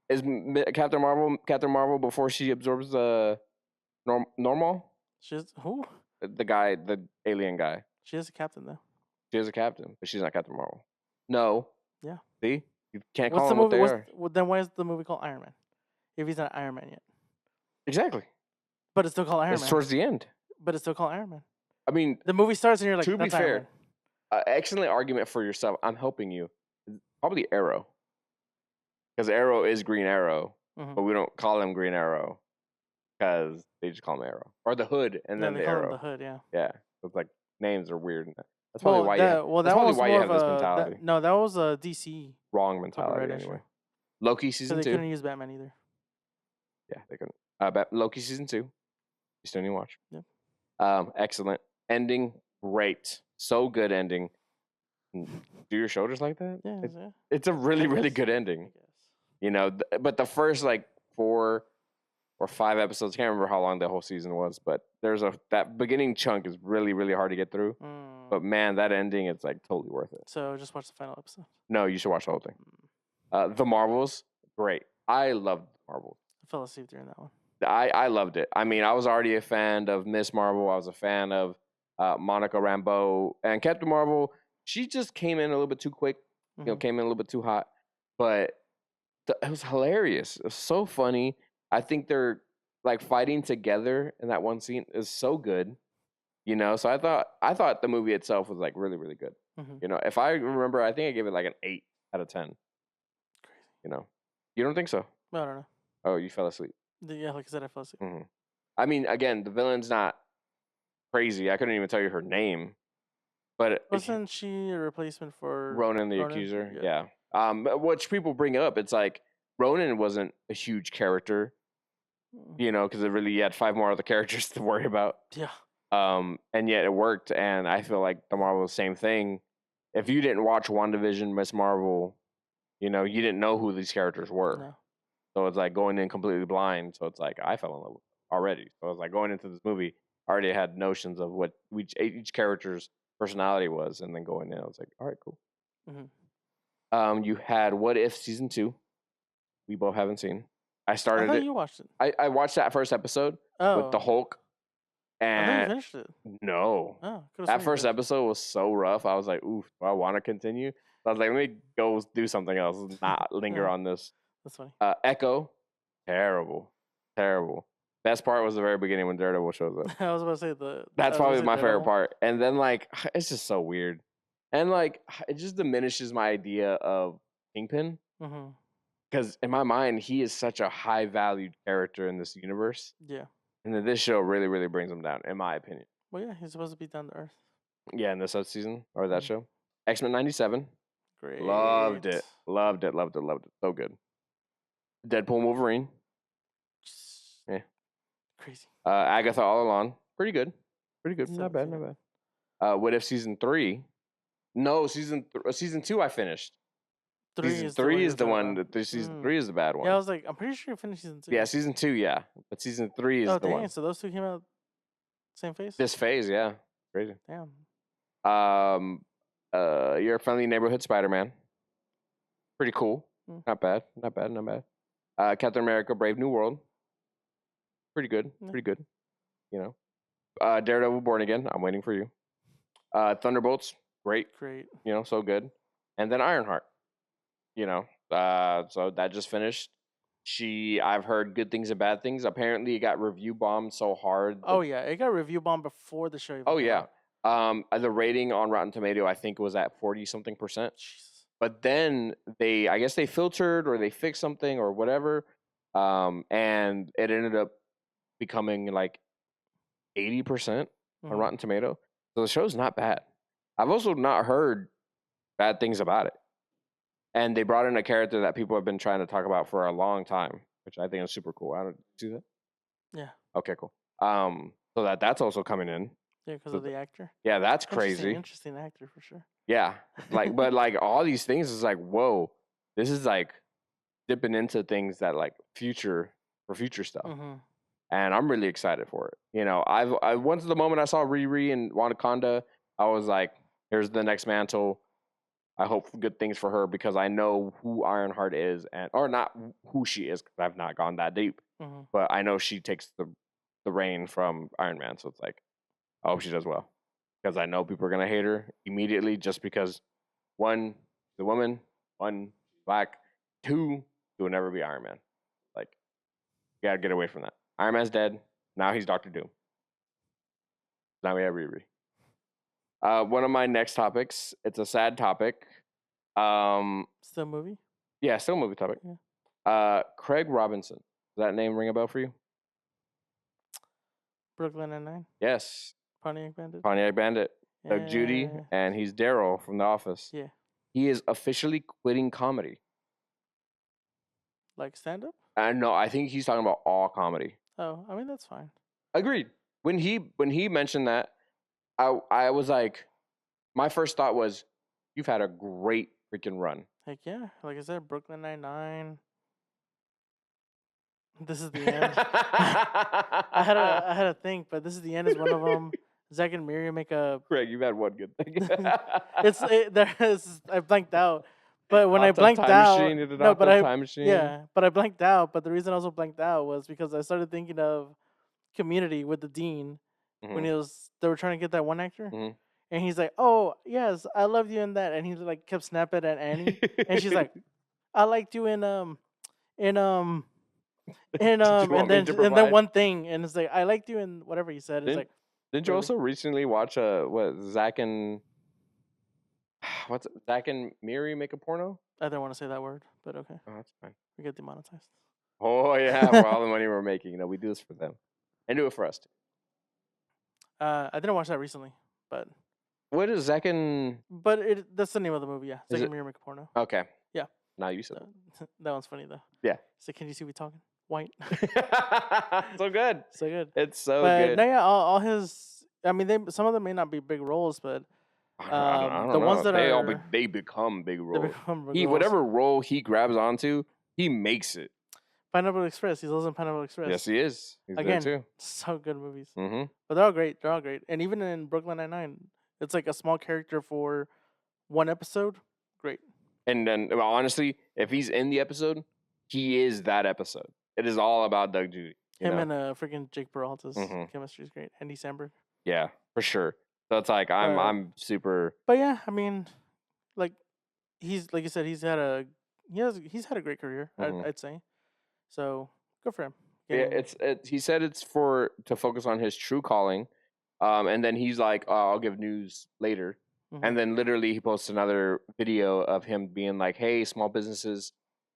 Is Captain Marvel before she absorbs the normal? She's who? The guy, the alien guy. She is a captain though. She is a captain, but she's not Captain Marvel. No. Yeah. See, you can't What's call the them what movie? they are. Then why is the movie called Iron Man? If he's not Iron Man yet, Exactly. but it's still called Iron It's Man. towards the end. But it's still called Iron Man. I mean, The movie starts and you're like, to be that's Iron fair, Man. excellent argument for yourself. I'm helping you. Probably Arrow, because Arrow is Green Arrow, Mhm. but we don't call him Green Arrow because they just call him Arrow or the Hood and Yeah, then they the call him Arrow. the Hood. Yeah. Yeah, it's like names are weird. That's probably why you that, have, well, that's that probably was why more you have of this a mentality. no, that was a DC Wrong mentality copyright anyway. issue. Loki So season they 2. couldn't use Batman either. Yeah, they couldn't. Loki season 2. You still need to watch. Yep. Excellent ending. Great. So good ending. Do your shoulders like that? Yeah. It's a really, I really guess. good I ending. guess. You know, but the first like 4 or 5 episodes. Can't remember how long the whole season was, but that beginning chunk is really, really hard to get through. But man, that ending, it's like totally worth it. So just watch the final episode. No, you should watch the whole thing. The Marvels, great. I loved the Marvels. I fell asleep during that one. I loved it. I mean, I was already a fan of Miss Marvel. I was a fan of Monica Rambeau and Captain Marvel. She just came in a little bit too quick. Came in a little bit too hot. But it was hilarious. It was so funny. I think they're like fighting together in that one scene is so good. So I thought the movie itself was like really, really good. If I remember, I think I gave it like an 8 out of 10. Crazy. You don't think so? I don't know. Oh, you fell asleep. Yeah, like I said, I fell asleep. I mean, again, the villain's not crazy. I couldn't even tell you her name, but wasn't she a replacement for Ronan the Accuser? Yeah. Which people bring up, it's like Ronan wasn't a huge character, because it really you had 5 more other characters to worry about. Yeah. And yet it worked, and I feel like the Marvel, same thing. If you didn't watch WandaVision, Miss Marvel, you didn't know who these characters were. No. So it's like going in completely blind. So it's like I fell in love with it already. So it's like going into this movie, I already had notions of what each character's personality was, and then going in, I was like, all right, cool. You had What If season 2. We both haven't seen. I started it. You watched it. I watched that first episode with the Hulk. And I thought you finished it. No. That first episode was so rough. I was like, oof, do I want to continue? So I was like, let me go do something else. Not linger on this. That's funny. Echo, terrible. Best part was the very beginning when Daredevil shows up. I was about to say that's probably my favorite part. And then like it's just so weird, and like it just diminishes my idea of Kingpin. Because in my mind, he is such a high valued character in this universe. Yeah. And then this show really, really brings him down, in my opinion. Well, yeah, he's supposed to be down to earth. Yeah, in this season or that show. X-Men 97. Great. Loved it. So good. Deadpool Wolverine. Yeah. Crazy. Agatha All Along. Pretty good. Not bad. What If season 3? No, season 2 I finished. Season 3 is the one. Season 3 is the bad one. Yeah, I was like, I'm pretty sure you finished season 2. Yeah, season 2, yeah. But season 3 is the one. So those two came out same phase? This phase, yeah. Crazy. Damn. Your Friendly Neighborhood Spider-Man. Pretty cool. Not bad. Captain America Brave New World. Pretty good. Daredevil Born Again. I'm waiting for you. Thunderbolts. Great. So good. And then Ironheart. So that just finished. I've heard good things and bad things. Apparently, it got review bombed so hard. Oh yeah, it got review bombed before the show. Oh yeah. The rating on Rotten Tomato, I think, was at 40-something%. Jesus. But then I guess they filtered or they fixed something or whatever, and it ended up becoming like 80% on Rotten Tomato. So the show's not bad. I've also not heard bad things about it. And they brought in a character that people have been trying to talk about for a long time, which I think is super cool. I don't see that. Yeah. Okay, cool. So that's also coming in. Yeah, because of the actor. Yeah, that's crazy. Interesting actor for sure. Yeah, but all these things is like, whoa, this is like dipping into things that like future stuff, and I'm really excited for it. I once the moment I saw Riri and Wakanda, I was like, here's the next mantle. I hope good things for her because I know who Ironheart is, or not who she is because I've not gone that deep, but I know she takes the reign from Iron Man. So it's like, I hope she does well because I know people are gonna hate her immediately just because 1, the woman, 1, black, 2, she will never be Iron Man. Like, you gotta get away from that. Iron Man's dead. Now he's Dr. Doom. Now we have Riri. One of my next topics, it's a sad topic. Still a movie? Yeah, still a movie topic. Yeah. Craig Robinson. Does that name ring a bell for you? Brooklyn Nine-Nine? Yes. Pontiac Bandit? Pontiac Bandit. Doug Judy, and he's Daryl from The Office. Yeah. He is officially quitting comedy. Like stand-up? No, I think he's talking about all comedy. Oh, I mean, that's fine. Agreed. When he mentioned that, I was like, my first thought was, you've had a great freaking run. Heck yeah. Like I said, Brooklyn Nine-Nine. This is the end. I had a think, but this is the end. Is one of them. Zack and Miri make a. Greg, you've had one good thing. There is. I blanked out, but when I Hot tub blanked time out, machine, did it no, hot but tub I time machine? yeah, but I blanked out. But the reason I also blanked out was because I started thinking of Community with the dean when they were trying to get that one actor, Mhm. and he's like, "Oh yes, I loved you in that," and he like kept snapping at Annie, and she's like, "I liked you in in um." And Did you want me to and then provide? one thing, and it's like I liked you in whatever he said. It's Didn't like Didn't you really? also recently watch what Zach and Zach and Miri make a porno? I didn't want to say that word, but okay, Oh, that's fine. we get demonetized. Oh yeah, for all the money we're making, you know, we do this for them and do it for us too. I didn't watch that recently, but What is Zach and? that's the name of the movie. Yeah, Is Second it- Mirror Make a Porno. Okay. Yeah. Now you said That one's funny though. Yeah. So can you see we talking white? it. So good. So good. It's so But good. no, yeah, all his. I mean, some of them may not be big roles, but I don't the know. ones that they become big they roles. become big He roles. whatever role he grabs onto, he makes it. Pineapple Express. He's also in Pineapple Express. Yes, he is. He's Again, there too. so good movies. Mm-hmm. But they're all great. They're all great. And even in Brooklyn Nine-Nine, it's like a small character for one episode. Great. And then, well, honestly, if he's in the episode, he is that episode. It is all about Doug Judy. You Him know? and freaking Jake Peralta's Mhm. chemistry is great. Andy Samberg. Yeah, for sure. So it's like I'm super. But yeah, I mean, like he's like you said, he's had a a great career. Mhm. I'd say. So good for him. Yeah, Getting- he said it's to focus on his true calling, and then he's like, oh, I'll give news later, Mhm. and then literally he posts another video of him being like, hey, small businesses,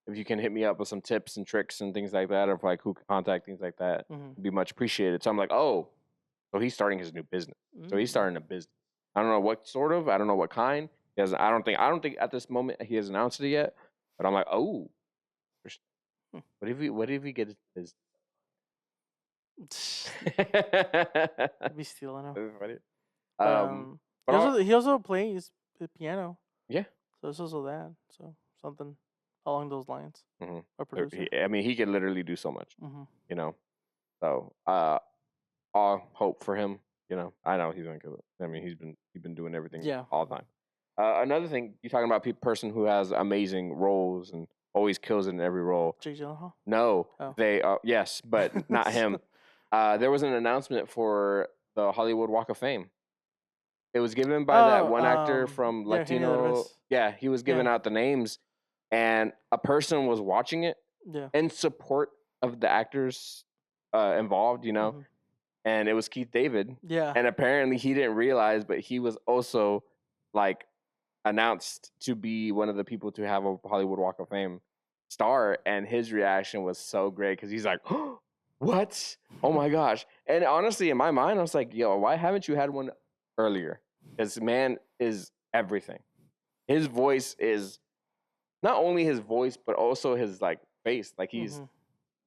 if you can hit me up with some tips and tricks and things like that, of like who can contact, things like that, Mhm. would be much appreciated. So I'm like, oh, so he's starting his new business. So he's Mm. starting a business. I don't know what sort of, I don't know what kind. He hasn't, I don't think at this moment he has announced it yet. But I'm like, oh, Hmm. what if he gets his I'd be stealing him. That's funny. But he also plays the piano. Yeah. So it's also that. So something along those lines. Mhm. Or producer. I mean, he can literally do so much, Mhm. you know. So, all hope for him. You know, I know he's gonna kill it. I mean, he's been doing everything Yeah. all the time. Another thing, you're talking about person who has amazing roles and always kills it in every role. Jake Gyllenhaal. No, Oh. they yes, but not him. There was an announcement for the Hollywood Walk of Fame. It was given by that one actor from yeah, Eugenio Latino. Derbez. Yeah, he was giving Yeah. out the names, and a person was watching it Yeah. in support of the actors involved, you know, Mhm. and it was Keith David. Yeah. And apparently he didn't realize, but he was also like announced to be one of the people to have a Hollywood Walk of Fame star, and his reaction was so great because he's like, oh, "What? Oh my gosh!" And honestly, in my mind, I was like, "Yo, why haven't you had one earlier?" Because man is everything. His voice is not only his voice, but also his like face. Like he's Mhm.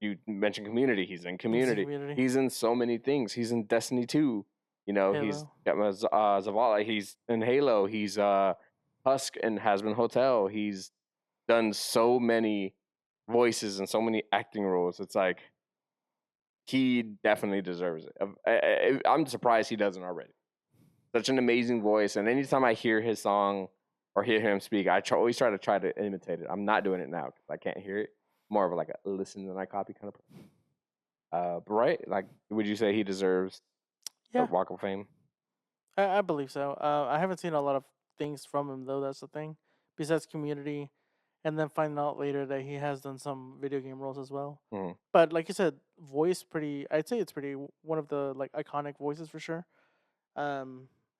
you mentioned Community. He's in He's in Community. Community. He's in so many things. He's in Destiny 2. You know, he's got Zavala. He's in Halo. He's Husk and Hazbin Hotel. He's done so many voices and so many acting roles. It's like he definitely deserves it. I'm surprised he doesn't already. Such an amazing voice, and anytime I hear his song or hear him speak, I always try to imitate it. I'm not doing it now because I can't hear it. More of like a listen and I copy kind of person. But right, like, would you say he deserves Yeah. the Walk of Fame? I believe so. I haven't seen a lot of things from him though. That's the thing. Besides Community, and then finding out later that he has done some video game roles as well. Mhm. But like you said, voice pretty. I'd say it's pretty one of the like iconic voices for sure.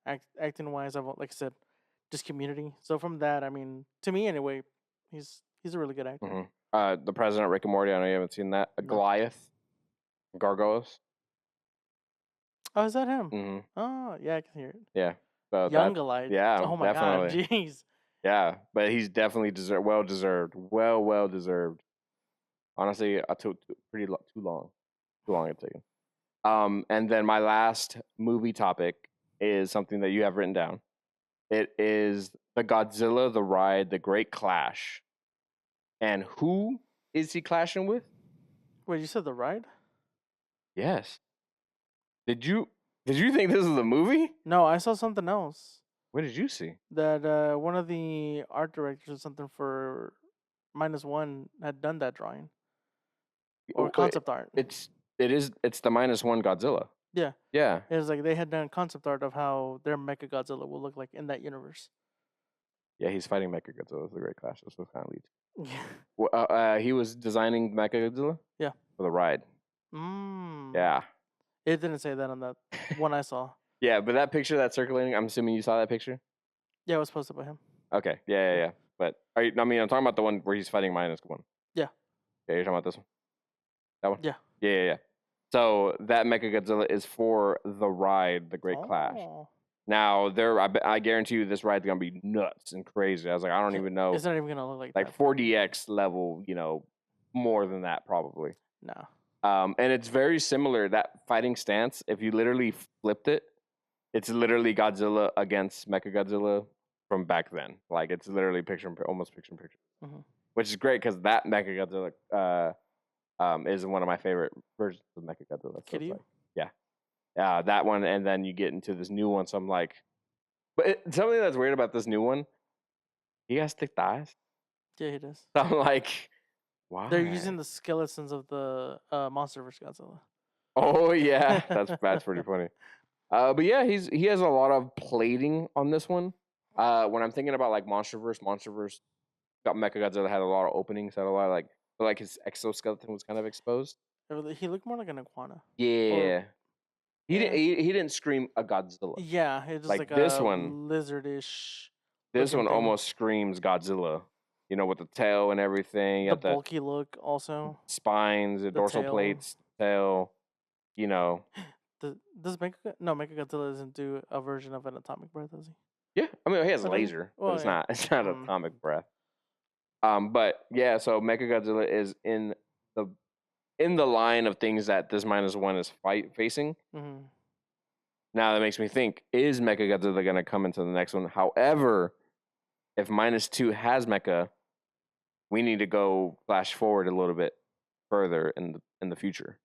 Acting wise, like I said, just Community. So from that, I mean, to me anyway, he's a really good actor. The President, Rick and Morty. I know you haven't seen that. No. Goliath, Gargoyles. Oh, is that him? Mm-hmm. Oh, yeah, I can hear it. Yeah. So Young Goliath. yeah, Oh my definitely. god, jeez. Yeah, but he's definitely well deserved. Well deserved. Honestly, I took too long it taken. And then my last movie topic is something that you have written down. It is the Godzilla, the Ride, the Great Clash. And who is he clashing with? Wait, you said the ride? Yes. Did you think this was a movie? No, I saw something else. What did you see? That one of the art directors or something for -1 had done that drawing or Wait, concept art. it's the -1 Godzilla. Yeah, Yeah. it was like they had done concept art of how their Mecha Godzilla will look like in that universe. Yeah, he's fighting Mechagodzilla. It's a great clash. That's what kind of leads. Yeah. He was designing Mechagodzilla. Yeah. For the ride. Mm. Yeah. It didn't say that on that one I saw. Yeah, but that picture that's circulating, I'm assuming you saw that picture. Yeah, it was posted by him. Okay. Yeah. But I'm talking about the one where he's fighting -1. Yeah. Yeah, you're talking about this one. That one. Yeah. Yeah. So that Mechagodzilla is for the ride, the Great Clash. Oh. Now, I guarantee you this ride's gonna be nuts and crazy. I was like, I don't even know, It's not even gonna look like like that. 4DX level, more than that probably. No. And it's very similar, that fighting stance. If you literally flipped it, it's literally Godzilla against Mechagodzilla from back then. Like it's literally almost picture in picture, which is great because that Mechagodzilla is one of my favorite versions of Mechagodzilla. So Kiryu? Yeah, that one, and then you get into this new one. So I'm like, but something that's weird about this new one, he has thick thighs. Yeah, he does. So I'm like, why? They're using the skeletons of the MonsterVerse Godzilla. Oh yeah, that's pretty funny. But yeah, he has a lot of plating on this one. When I'm thinking about like MonsterVerse got Mechagodzilla had a lot of openings, had a lot of like his exoskeleton was kind of exposed. He looked more like an iguana. Yeah. He didn't scream a Godzilla. Yeah, it's just like this a one, lizardish. This one looking thing. almost screams Godzilla. With the tail and everything. The bulky look also. Spines, the dorsal tail. plates, tail. Does Mechagodzilla doesn't do a version of an atomic breath, does he? Yeah, I mean he has But laser, well, but it's yeah. not. It's not atomic breath. But yeah, so Mechagodzilla is in the line of things that this -1 is facing. Mm-hmm. Now that makes me think: is Mechagodzilla going to come into the next one? However, if -2 has Mecha, we need to go flash forward a little bit further in the future.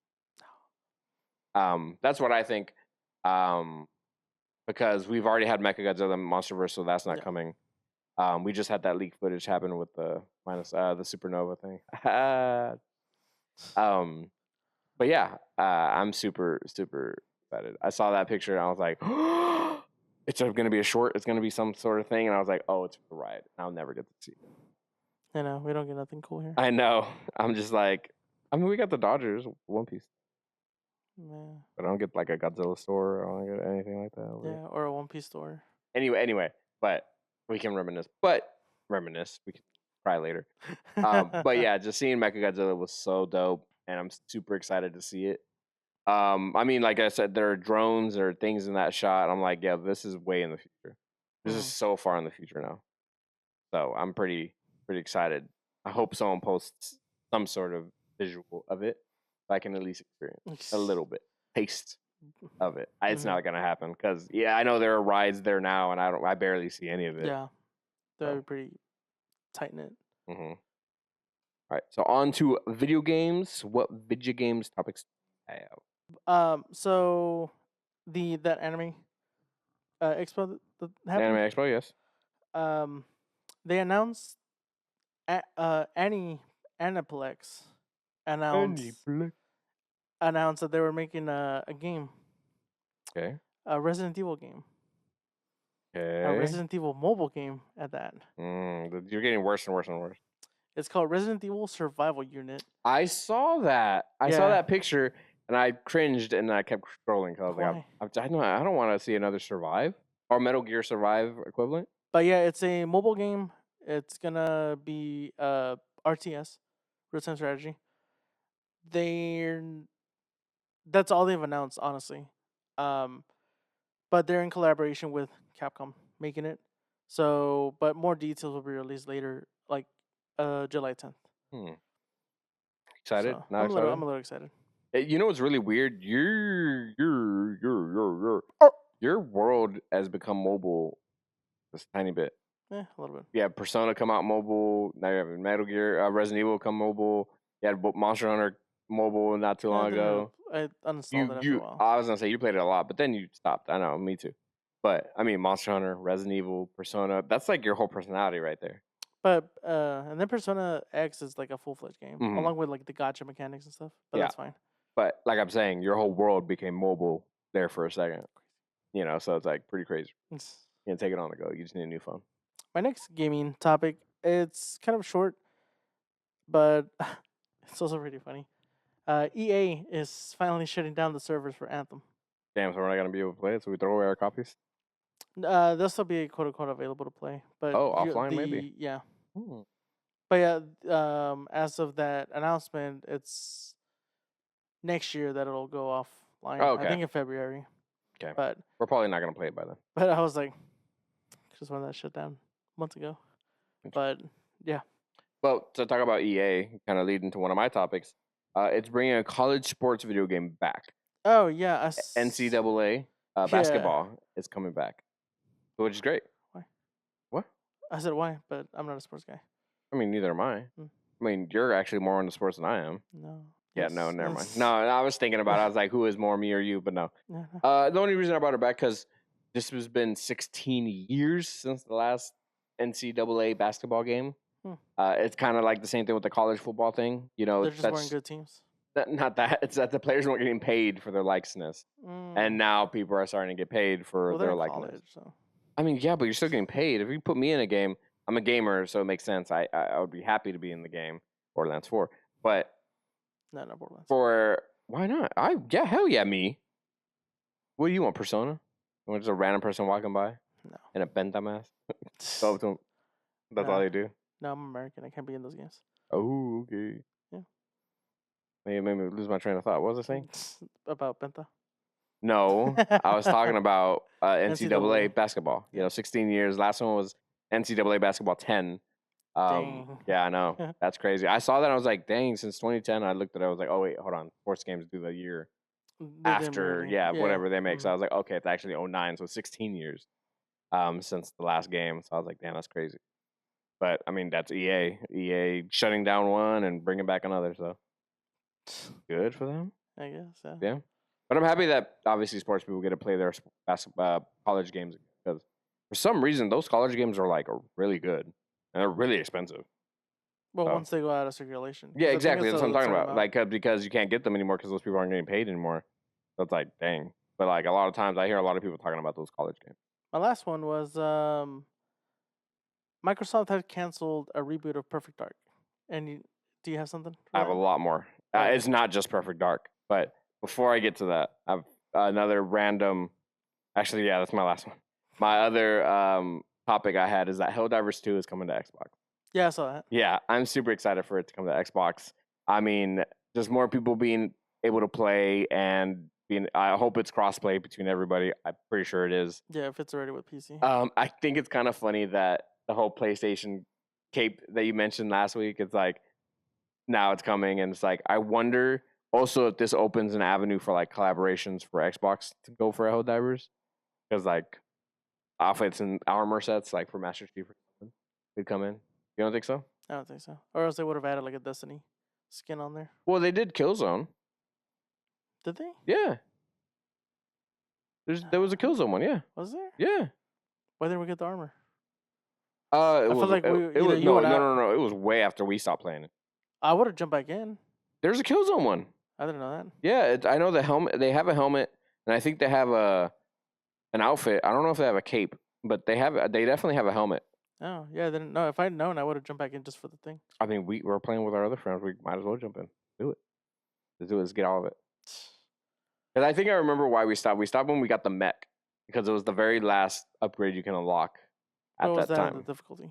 That's what I think. Because we've already had Mechagodzilla MonsterVerse, so that's not coming. We just had that leak footage happen with the supernova thing. But yeah, I'm super super excited. I saw that picture and I was like, it's going to be a short. It's going to be some sort of thing, and I was like, oh, it's the ride. I'll never get to see it. I know we don't get nothing cool here. I know. I'm just like, I mean, we got the Dodgers One Piece. Yeah. But I don't get like a Godzilla store. I don't get anything like that. Yeah, or a One Piece store. Anyway, but we can reminisce. We can cry later. But yeah, just seeing Mechagodzilla was so dope, and I'm super excited to see it. I mean, like I said, there are drones or things in that shot. I'm like, yeah, this is way in the future. This is so far in the future now. So I'm pretty excited. I hope someone posts some sort of visual of it, so I can at least experience a little bit, taste of it. It's not gonna happen because I know there are rides there now, and I barely see any of it. Yeah, that would be pretty tight knit. All right, so on to video games. What video games topics do you have? So that anime expo that happened. Anime Expo, yes. They announced Aniplex announced that they were making a game. Okay. A Resident Evil game. Okay. A Resident Evil mobile game at that. You're getting worse and worse and worse. It's called Resident Evil Survival Unit. I saw that. I saw that picture and I cringed and I kept scrolling because I was like, I don't want to see another Survive or Metal Gear Survive equivalent. But yeah, it's a mobile game. It's gonna be RTS, real time strategy. That's all they've announced, honestly. But they're in collaboration with Capcom making it. So, but more details will be released later, like July 10th. Excited? So, Not excited? I'm a little excited. You know what's really weird? Your world has become mobile just a tiny bit. Yeah, a little bit. Yeah, Persona come out mobile. Now you have Metal Gear, Resident Evil come mobile. You had Monster Hunter mobile not too long ago. I uninstalled it after a while. I was gonna say you played it a lot, but then you stopped. I know, me too. But I mean, Monster Hunter, Resident Evil, Persona. That's like your whole personality right there. But and then Persona X is like a full-fledged game, Mhm. along with like the gacha mechanics and stuff. But Yeah. that's fine. But like I'm saying, your whole world became mobile there for a second. You know, so it's like pretty crazy. It's- You can take it on the go. You just need a new phone. My next gaming topic, it's kind of short, but it's also pretty funny. EA is finally shutting down the servers for Anthem. Damn, so we're not gonna be able to play it. So we throw away our copies. They'll still be quote unquote available to play, but offline maybe? yeah. Hmm. But yeah, as of that announcement, it's next year that it'll go offline. Oh, okay. I think in February. Okay. But we're probably not gonna play it by then. But I was like, just wanted that shut down months ago. But yeah. Well, to talk about EA, kind of leading to one of my topics, it's bringing a college sports video game back. Oh yeah, NCAA basketball is coming back, which is great. Why? What? I said why, but I'm not a sports guy. I mean, neither am I. I mean, you're actually more into sports than I am. No. Yeah, no, never mind. No, I was thinking about it. I was like, who is more, me or you? But no. Yeah. The only reason I brought it back because this has been 16 years since the last NCAA basketball game. It's kind of like the same thing with the college football thing. You know, they're just wearing good teams. Not that. It's that the players weren't getting paid for their likeness. And now people are starting to get paid for their likeness. College, so. I mean, yeah, but you're still getting paid. If you put me in a game, I'm a gamer, so it makes sense. I would be happy to be in the game, Borderlands 4. But no, Borderlands. Why not? Hell yeah, me. What do you want, Persona? You want just a random person walking by? No. In a benta mask? That's all they do? No, I'm American. I can't be in those games. Oh, okay. Yeah. Maybe made me lose my train of thought. What was I saying? About Benta? No, I was talking about NCAA basketball. Yeah. 16 years. Last one was NCAA basketball 10. Dang. Yeah, I know. That's crazy. I saw that. And I was like, dang, since 2010, I looked at it. I was like, oh, wait, hold on. Sports games do the year after, whatever they make. So I was like, okay, it's actually 09. So 16 years since the last game. So I was like, damn, that's crazy. But, I mean, that's EA. EA shutting down one and bringing back another. So good for them. I guess, yeah. But I'm happy that, obviously, sports people get to play their college games. Because for some reason, those college games are, like, really good. And they're really expensive. Well, once they go out of circulation. Yeah, exactly. That's what I'm talking about. Like, because you can't get them anymore because those people aren't getting paid anymore. So it's like, dang. But, like, a lot of times I hear a lot of people talking about those college games. My last one was Microsoft had canceled a reboot of Perfect Dark. And do you have something? I have a lot more. It's not just Perfect Dark. But before I get to that, I have another random... Actually, yeah, that's my last one. My other topic I had is that Helldivers 2 is coming to Xbox. Yeah, I saw that. Yeah, I'm super excited for it to come to Xbox. I mean, there's more people being able to play and I hope it's crossplay between everybody. I'm pretty sure it is. Yeah, if it's already with PC. I think it's kind of funny that the whole PlayStation cape that you mentioned last week, it's like now it's coming, and it's like I wonder also if this opens an avenue for like collaborations for Xbox to go for Helldivers, because like outfits and armor sets like for Master Chief could come in. You don't think so? I don't think so. Or else they would have added like a Destiny skin on there. Well, they did Killzone. Did they? Yeah. There was a Killzone one, yeah. Was there? Yeah. Why didn't we get the armor? I feel like no. It was way after we stopped playing it. I would have jumped back in. There's a Killzone one. I didn't know that. Yeah, I know the helmet. They have a helmet, and I think they have an outfit. I don't know if they have a cape, but they definitely have a helmet. Oh, yeah, I didn't know. If I'd known, I would have jumped back in just for the thing. I mean, we were playing with our other friends. We might as well jump in. Do it. Let's do it. Let's get all of it. Because I think I remember why we stopped. We stopped when we got the mech, because it was the very last upgrade you can unlock at that time. The difficulty?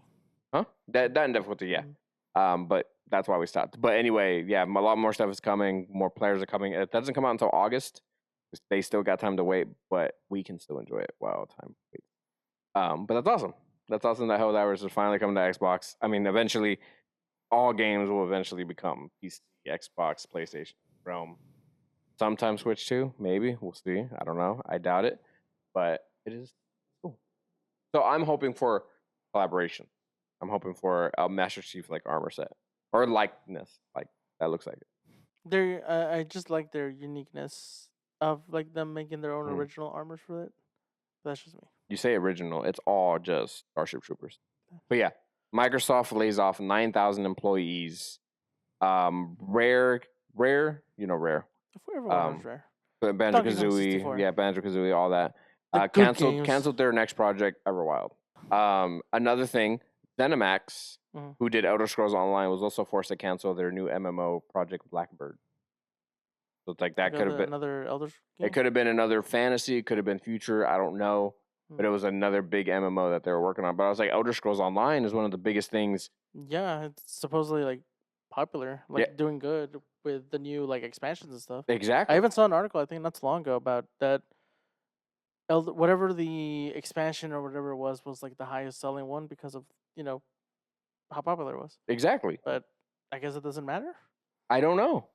Huh? That in difficulty, yeah. Mm-hmm. But that's why we stopped. But anyway, yeah, a lot more stuff is coming. More players are coming. It doesn't come out until August. They still got time to wait, but we can still enjoy it while time waits. But that's awesome. That's awesome that Helldivers is finally coming to Xbox. I mean, eventually, all games will eventually become PC, Xbox, PlayStation, Realm. Sometimes Switch too, maybe. We'll see. I don't know. I doubt it. But it is cool. So I'm hoping for collaboration. I'm hoping for a Master Chief like armor set or likeness, like that looks like it. I just like their uniqueness of like them making their own Mhm. original armors for it. That's just me. You say original, it's all just Starship Troopers. But yeah, Microsoft lays off 9,000 employees. Rare, Rare. Everyone knows Um, Rare. Banjo Donkey Kong Kazooie, 64. yeah, Banjo Kazooie, all that. The good games. Canceled their next project, Everwild. Another thing, ZeniMax, Mhm. who did Elder Scrolls Online, was also forced to cancel their new MMO project, Blackbird. So it's like that could have been. Another Elder It game. could have been another fantasy. It could have been future. I don't know. But it was another big MMO that they were working on. But I was like, Elder Scrolls Online is one of the biggest things. Yeah, it's supposedly like popular, Yeah, like doing good with the new like expansions and stuff. I exactly. even saw an article I think not too long ago about that. Whatever the expansion or whatever it was like the highest selling one because of how popular it was. Exactly. But I guess it doesn't matter. I don't know.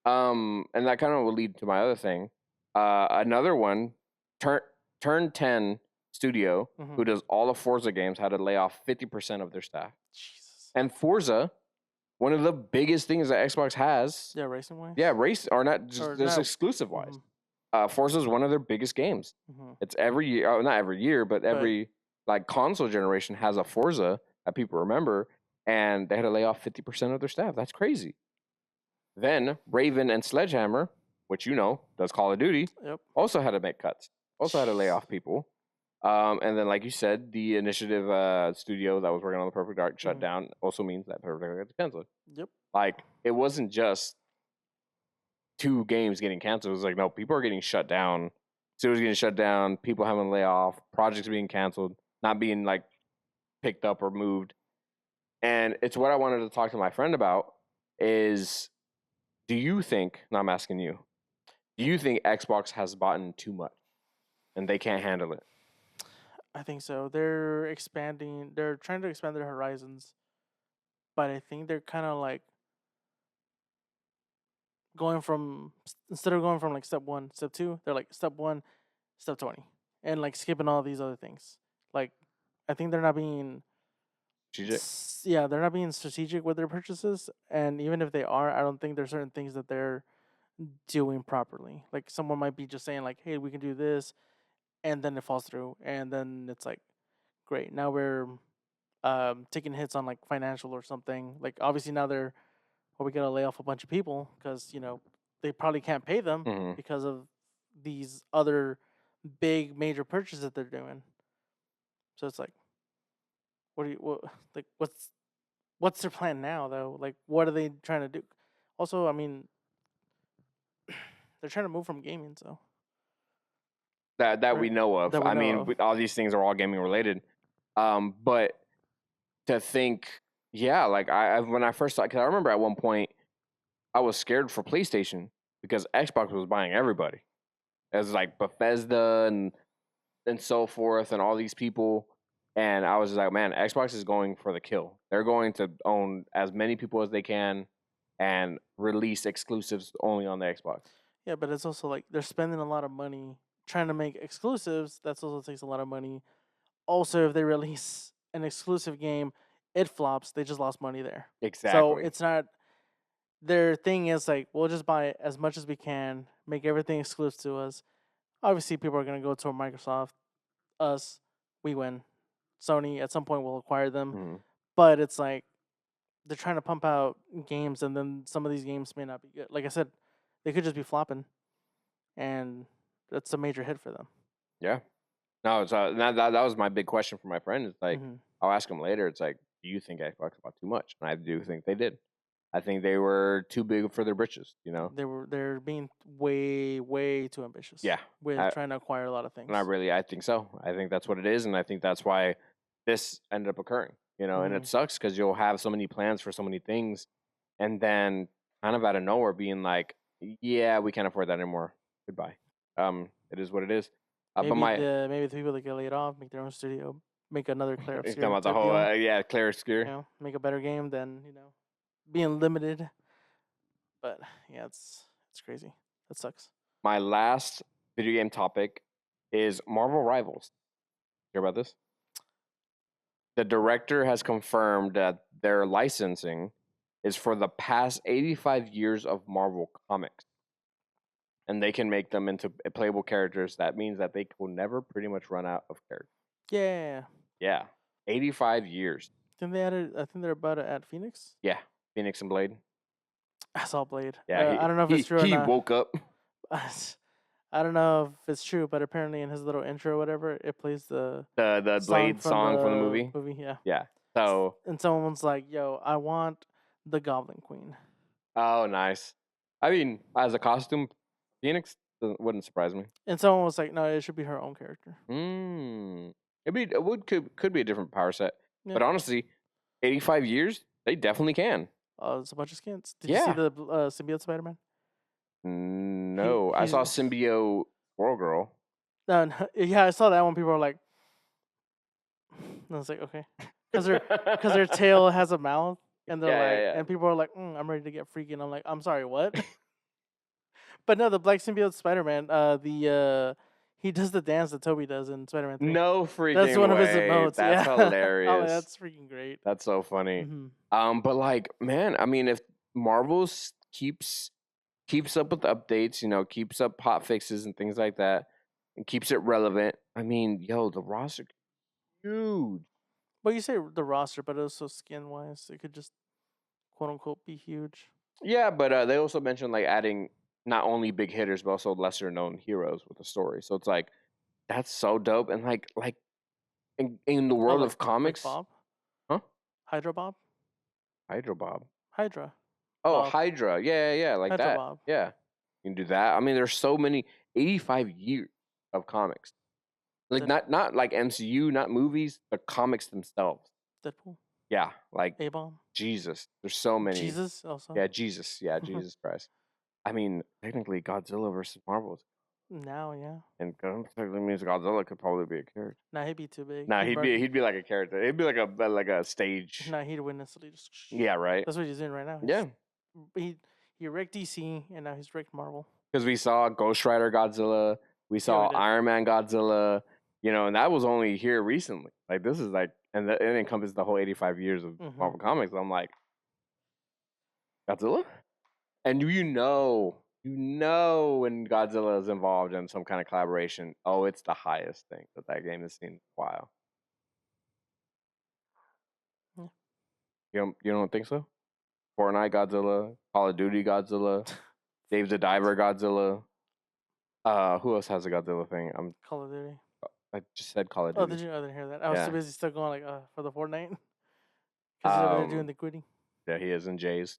And that kind of will lead to my other thing. Another one, Turn 10 Studio, who does all the Forza games, had to lay off 50% of their staff. Jesus. And Forza, one of the biggest things that Xbox has. Yeah, racing wise. Yeah, race or not just, Or just not- exclusive wise. Forza is one of their biggest games. It's every year, not every year, but every like console generation has a Forza that people remember, and they had to lay off 50% of their staff. That's crazy. Then Raven and Sledgehammer, which does Call of Duty, Yep. also had to make cuts. Also had to lay off people. And then, like you said, the Initiative studio that was working on the Perfect Dark shut down. Also means that Perfect Dark got canceled. Yep. Like it wasn't just 2 games getting canceled. It was like, no, people are getting shut down. Studios getting shut down. People having to lay off. Projects being canceled. Not being like picked up or moved. And it's what I wanted to talk to my friend about is, do you think, and I'm asking you, do you think Xbox has bought in too much and they can't handle it? I think so. They're expanding. They're trying to expand their horizons, but I think they're kind of like going from instead of going from like step 1, step 2, they're like step 1, step 20, and like skipping all these other things. Like, I think they're not being Strategic? yeah, they're not being strategic with their purchases, and even if they are, I don't think there's certain things that they're doing properly. Like someone might be just saying like, "Hey, we can do this," and then it falls through, and then it's like, "Great, now we're taking hits on like financial or something." Like obviously now they're we gotta lay off a bunch of people because they probably can't pay them Mm-hmm. because of these other big major purchases that they're doing. So it's like, what's their plan now though? Like what are they trying to do? Also, I mean, they're trying to move from gaming, so That we know of. that we I know mean, of. all these things are all gaming related. But to think, yeah, like when I first saw, because I remember at one point I was scared for PlayStation because Xbox was buying everybody. As like Bethesda and so forth, and all these people. And I was just like, man, Xbox is going for the kill. They're going to own as many people as they can and release exclusives only on the Xbox. Yeah, but it's also like they're spending a lot of money trying to make exclusives. That also takes a lot of money. Also, if they release an exclusive game, it flops. They just lost money there. So Exactly. it's not their thing is like we'll just buy as much as we can, make everything exclusive to us. Obviously, people are gonna go to Microsoft. Us, we win. Sony at some point will acquire them, Mhm. but it's like they're trying to pump out games, and then some of these games may not be good. Like I said, they could just be flopping, and that's a major hit for them. Yeah. No, it's that was my big question for my friend. It's like Mhm. I'll ask him later. It's like, do you think Xbox bought too much? And I do think they did. I think they were too big for their britches. They're being way too ambitious. Yeah. With trying to acquire a lot of things. Not really. I think so. I think that's what it is, and I think that's why this ended up occurring. And it sucks because you'll have so many plans for so many things, and then kind of out of nowhere being like, "Yeah, we can't afford that anymore. Goodbye." It is what it is. Maybe But maybe the people that get laid off make their own studio, make another Claire it's Obscure talking about the type whole deal. Claire Obscure. Make a better game than being limited. But yeah, it's crazy. That sucks. My last video game topic is Marvel Rivals. Hear about this? The director has confirmed that their licensing is for the past 85 years of Marvel Comics. And they can make them into playable characters. That means that they will never pretty much run out of characters. Yeah. Yeah. 85 years. Then they added. I think they're about to add Phoenix. Yeah. Phoenix and Blade. I saw Blade. Yeah. I don't know if it's true or he not. woke up. I don't know if it's true, but apparently in his little intro or whatever, it plays the Blade song from the movie. Yeah. Yeah. So. And someone's like, "Yo, I want the Goblin Queen." Oh, nice. I mean, as a costume, Phoenix wouldn't surprise me. And someone was like, "No, it should be her own character." Could be a different power set. Yeah. But honestly, 85 years, they definitely can. It's a bunch of skins. Did you see the symbiote Spider-Man? No, I saw Symbiote Squirrel Girl. No, yeah, I saw that one. People were like, I was like, okay, because their tail has a mouth, and they're and people are like, I'm ready to get freaky. And I'm like, I'm sorry, what? But no, the Black Symbiote Spider-Man, he does the dance that Toby does in Spider-Man 3. No freaking That's one way. of his emotes. That's hilarious. Oh, that's freaking great. That's so funny. Mm-hmm. But like, man, I mean, if Marvel keeps up with the updates, keeps up hot fixes and things like that, and keeps it relevant, I mean, the roster huge. Well, you say the roster, but also skin-wise, it could just quote unquote be huge. Yeah, but they also mentioned like adding not only big hitters but also lesser known heroes with the story. So it's like that's so dope. And like in the world of comics, like Bob? Huh? Hydra Bob? Hydra Bob. Hydra. Oh, Bob. Hydra. Yeah, like Hydra that. Bob. Yeah, you can do that. I mean, there's so many 85 years of comics. Like not like MCU, not movies, the comics themselves. Deadpool. Yeah, like A-Bomb. Jesus. There's so many. Jesus also. Yeah, Jesus. Yeah, Jesus Christ. I mean, technically, Godzilla versus Marvel. Now, yeah. And technically means Godzilla could probably be a character. Nah, he'd be too big. Nah, he'd be like a character. He'd be like a stage. Nah, he'd win instantly. Yeah, right. That's what he's doing right now. He wrecked DC and now he's wrecked Marvel. Because we saw Ghost Rider Godzilla, we saw Iron Man Godzilla, and that was only here recently. Like this is like, and it encompasses the whole 85 years of Marvel Comics. I'm like, Godzilla, and you know when Godzilla is involved in some kind of collaboration, it's the highest thing that game has seen in a while. Yeah. You don't think so? Fortnite Godzilla, Call of Duty Godzilla, Dave the Diver Godzilla. Who else has a Godzilla thing? Call of Duty. I just said Call of Duty. Oh, did you? I didn't hear that. I was too busy still going like for the Fortnite. Because they're doing the quitting. Yeah, he is in Jays.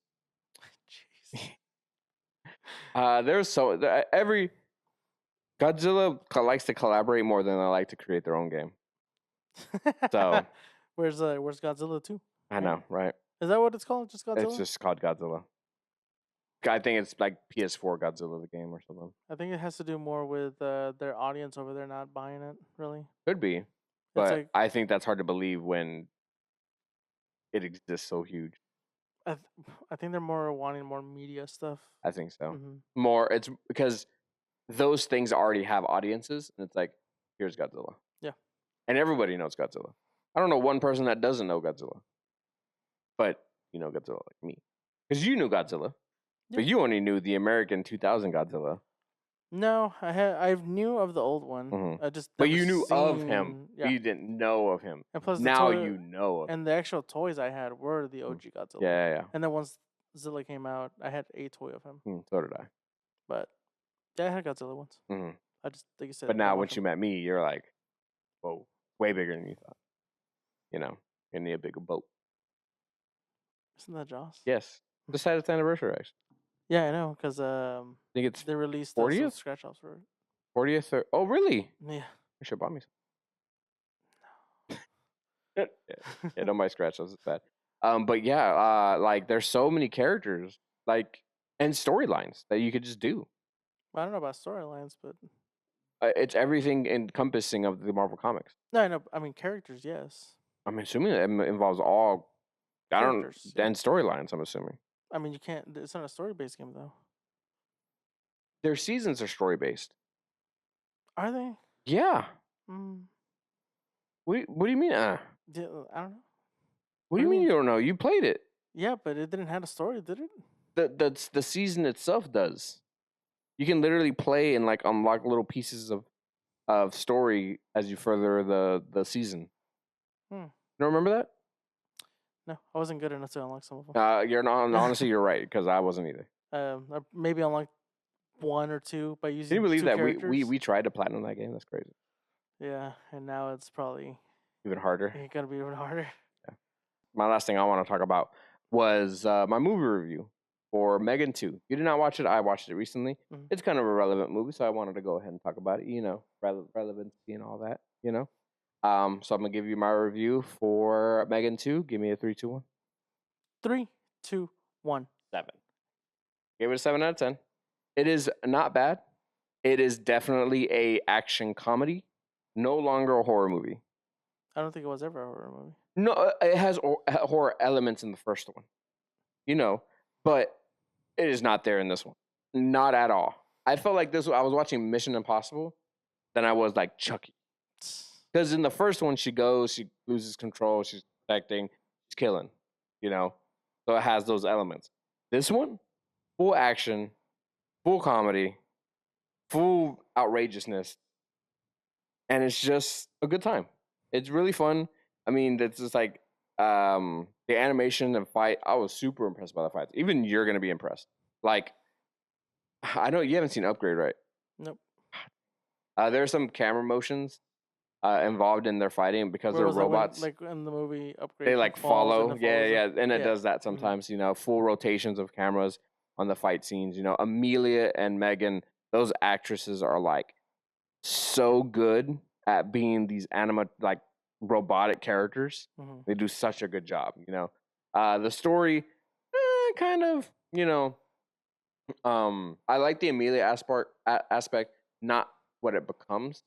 Jeez. There's every Godzilla likes to collaborate more than they like to create their own game. So where's Godzilla 2? I know, right? Is that what it's called? Just Godzilla? It's just called Godzilla. I think it's like PS4 Godzilla the game or something. I think it has to do more with their audience over there not buying it, really. Could be. But I think that's hard to believe when it exists so huge. I think they're more wanting more media stuff. I think so. More, it's because those things already have audiences, and it's like, here's Godzilla. Yeah. And everybody knows Godzilla. I don't know one person that doesn't know Godzilla. But you know Godzilla like me. Because you knew Godzilla. Yeah. But you only knew the American 2000 Godzilla. No, I knew of the old one. I just but you knew of him. Yeah. You didn't know of him. And plus, now you know of him. And the actual toys I had were the OG Godzilla. Yeah. And then once Zilla came out, I had a toy of him. So did I. But yeah, I had Godzilla once. I just like you said. But now, once you met me, you're like, whoa, way bigger than you thought. You need a bigger boat. Isn't that Jaws? Yes. Just had its anniversary, actually. Yeah, I know, because I think it's they released 40th scratch offs for it. 40th? Oh, really? Yeah. I should have bought me some. Yeah, don't buy scratch offs. It's bad. But yeah, like there's so many characters, like, and storylines that you could just do. I don't know about storylines, but it's everything encompassing of the Marvel Comics. No, I know. I mean, characters, yes. I'm assuming it involves all. Characters, and storylines. I'm assuming. I mean, you can't. It's not a story-based game, though. Their seasons are story-based. Are they? Yeah. What do you mean? I don't know. What do you mean you don't know? You played it. Yeah, but it didn't have a story, did it? The season itself does. You can literally play and like unlock little pieces of story as you further the season. Hmm. You don't remember that? No, I wasn't good enough to unlock some of them. You're not. Honestly, you're right because I wasn't either. I maybe unlocked 1 or 2 by Can using you believe 2 that characters. we tried to platinum that game? That's crazy. Yeah, and now it's probably Even harder. gonna be even harder. My last thing I want to talk about was my movie review for Megan 2. You did not watch it. I watched it recently. Mhm. It's kind of a relevant movie, so I wanted to go ahead and talk about it. You know, relevancy and all that. You know, so I'm gonna give you my review for Megan 2. Give me a 3, 2, 1. 3, 2, 1. 7. Gave it a 7 out of 10. It is not bad. It is definitely a action comedy, no longer a horror movie. I don't think it was ever a horror movie. No, it has horror elements in the first one, you know, but it is not there in this one. Not at all. I felt like this. I was watching Mission Impossible, then I was like Chucky, because in the first one she goes, she loses control, she's protecting, she's killing, you know. So it has those elements. This one, full action, full comedy, full outrageousness, and it's just a good time. It's really fun. I mean, it's just like the animation and fight. I was super impressed by the fights. Even you're gonna be impressed. Like, I know you haven't seen Upgrade, right? Nope. There's some camera motions involved in their fighting because Where they're was that when, robots. like in the movie Upgrade? They he like falls and follow, it yeah, follows yeah, him? and it Yeah. does that sometimes. You know, full rotations of cameras on the fight scenes. You know, Amelia and Megan, those actresses are like so good at being these like robotic characters. Mhm. They do such a good job. You know, the story, kind of. You know, I like the Amelia aspect, not what it becomes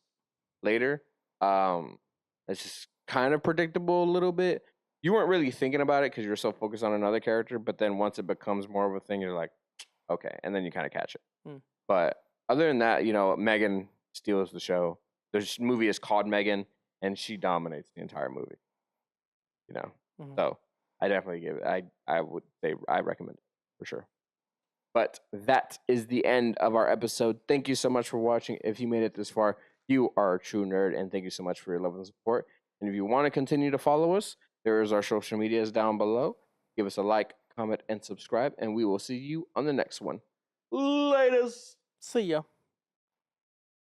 later. It's just kind of predictable a little bit. You weren't really thinking about it because you're so focused on another character, but then once it becomes more of a thing, you're like, okay, and then you kind of catch it. Hmm. But other than that, you know, Megan steals the show. The movie is called Megan, and she dominates the entire movie. You know, Mhm. so I definitely give it. I would say I recommend it for sure. But that is the end of our episode. Thank you so much for watching. If you made it this far, you are a true nerd, and thank you so much for your love and support. And if you want to continue to follow us, there is our social medias down below. Give us a like, comment, and subscribe, and we will see you on the next one. Latest. See ya.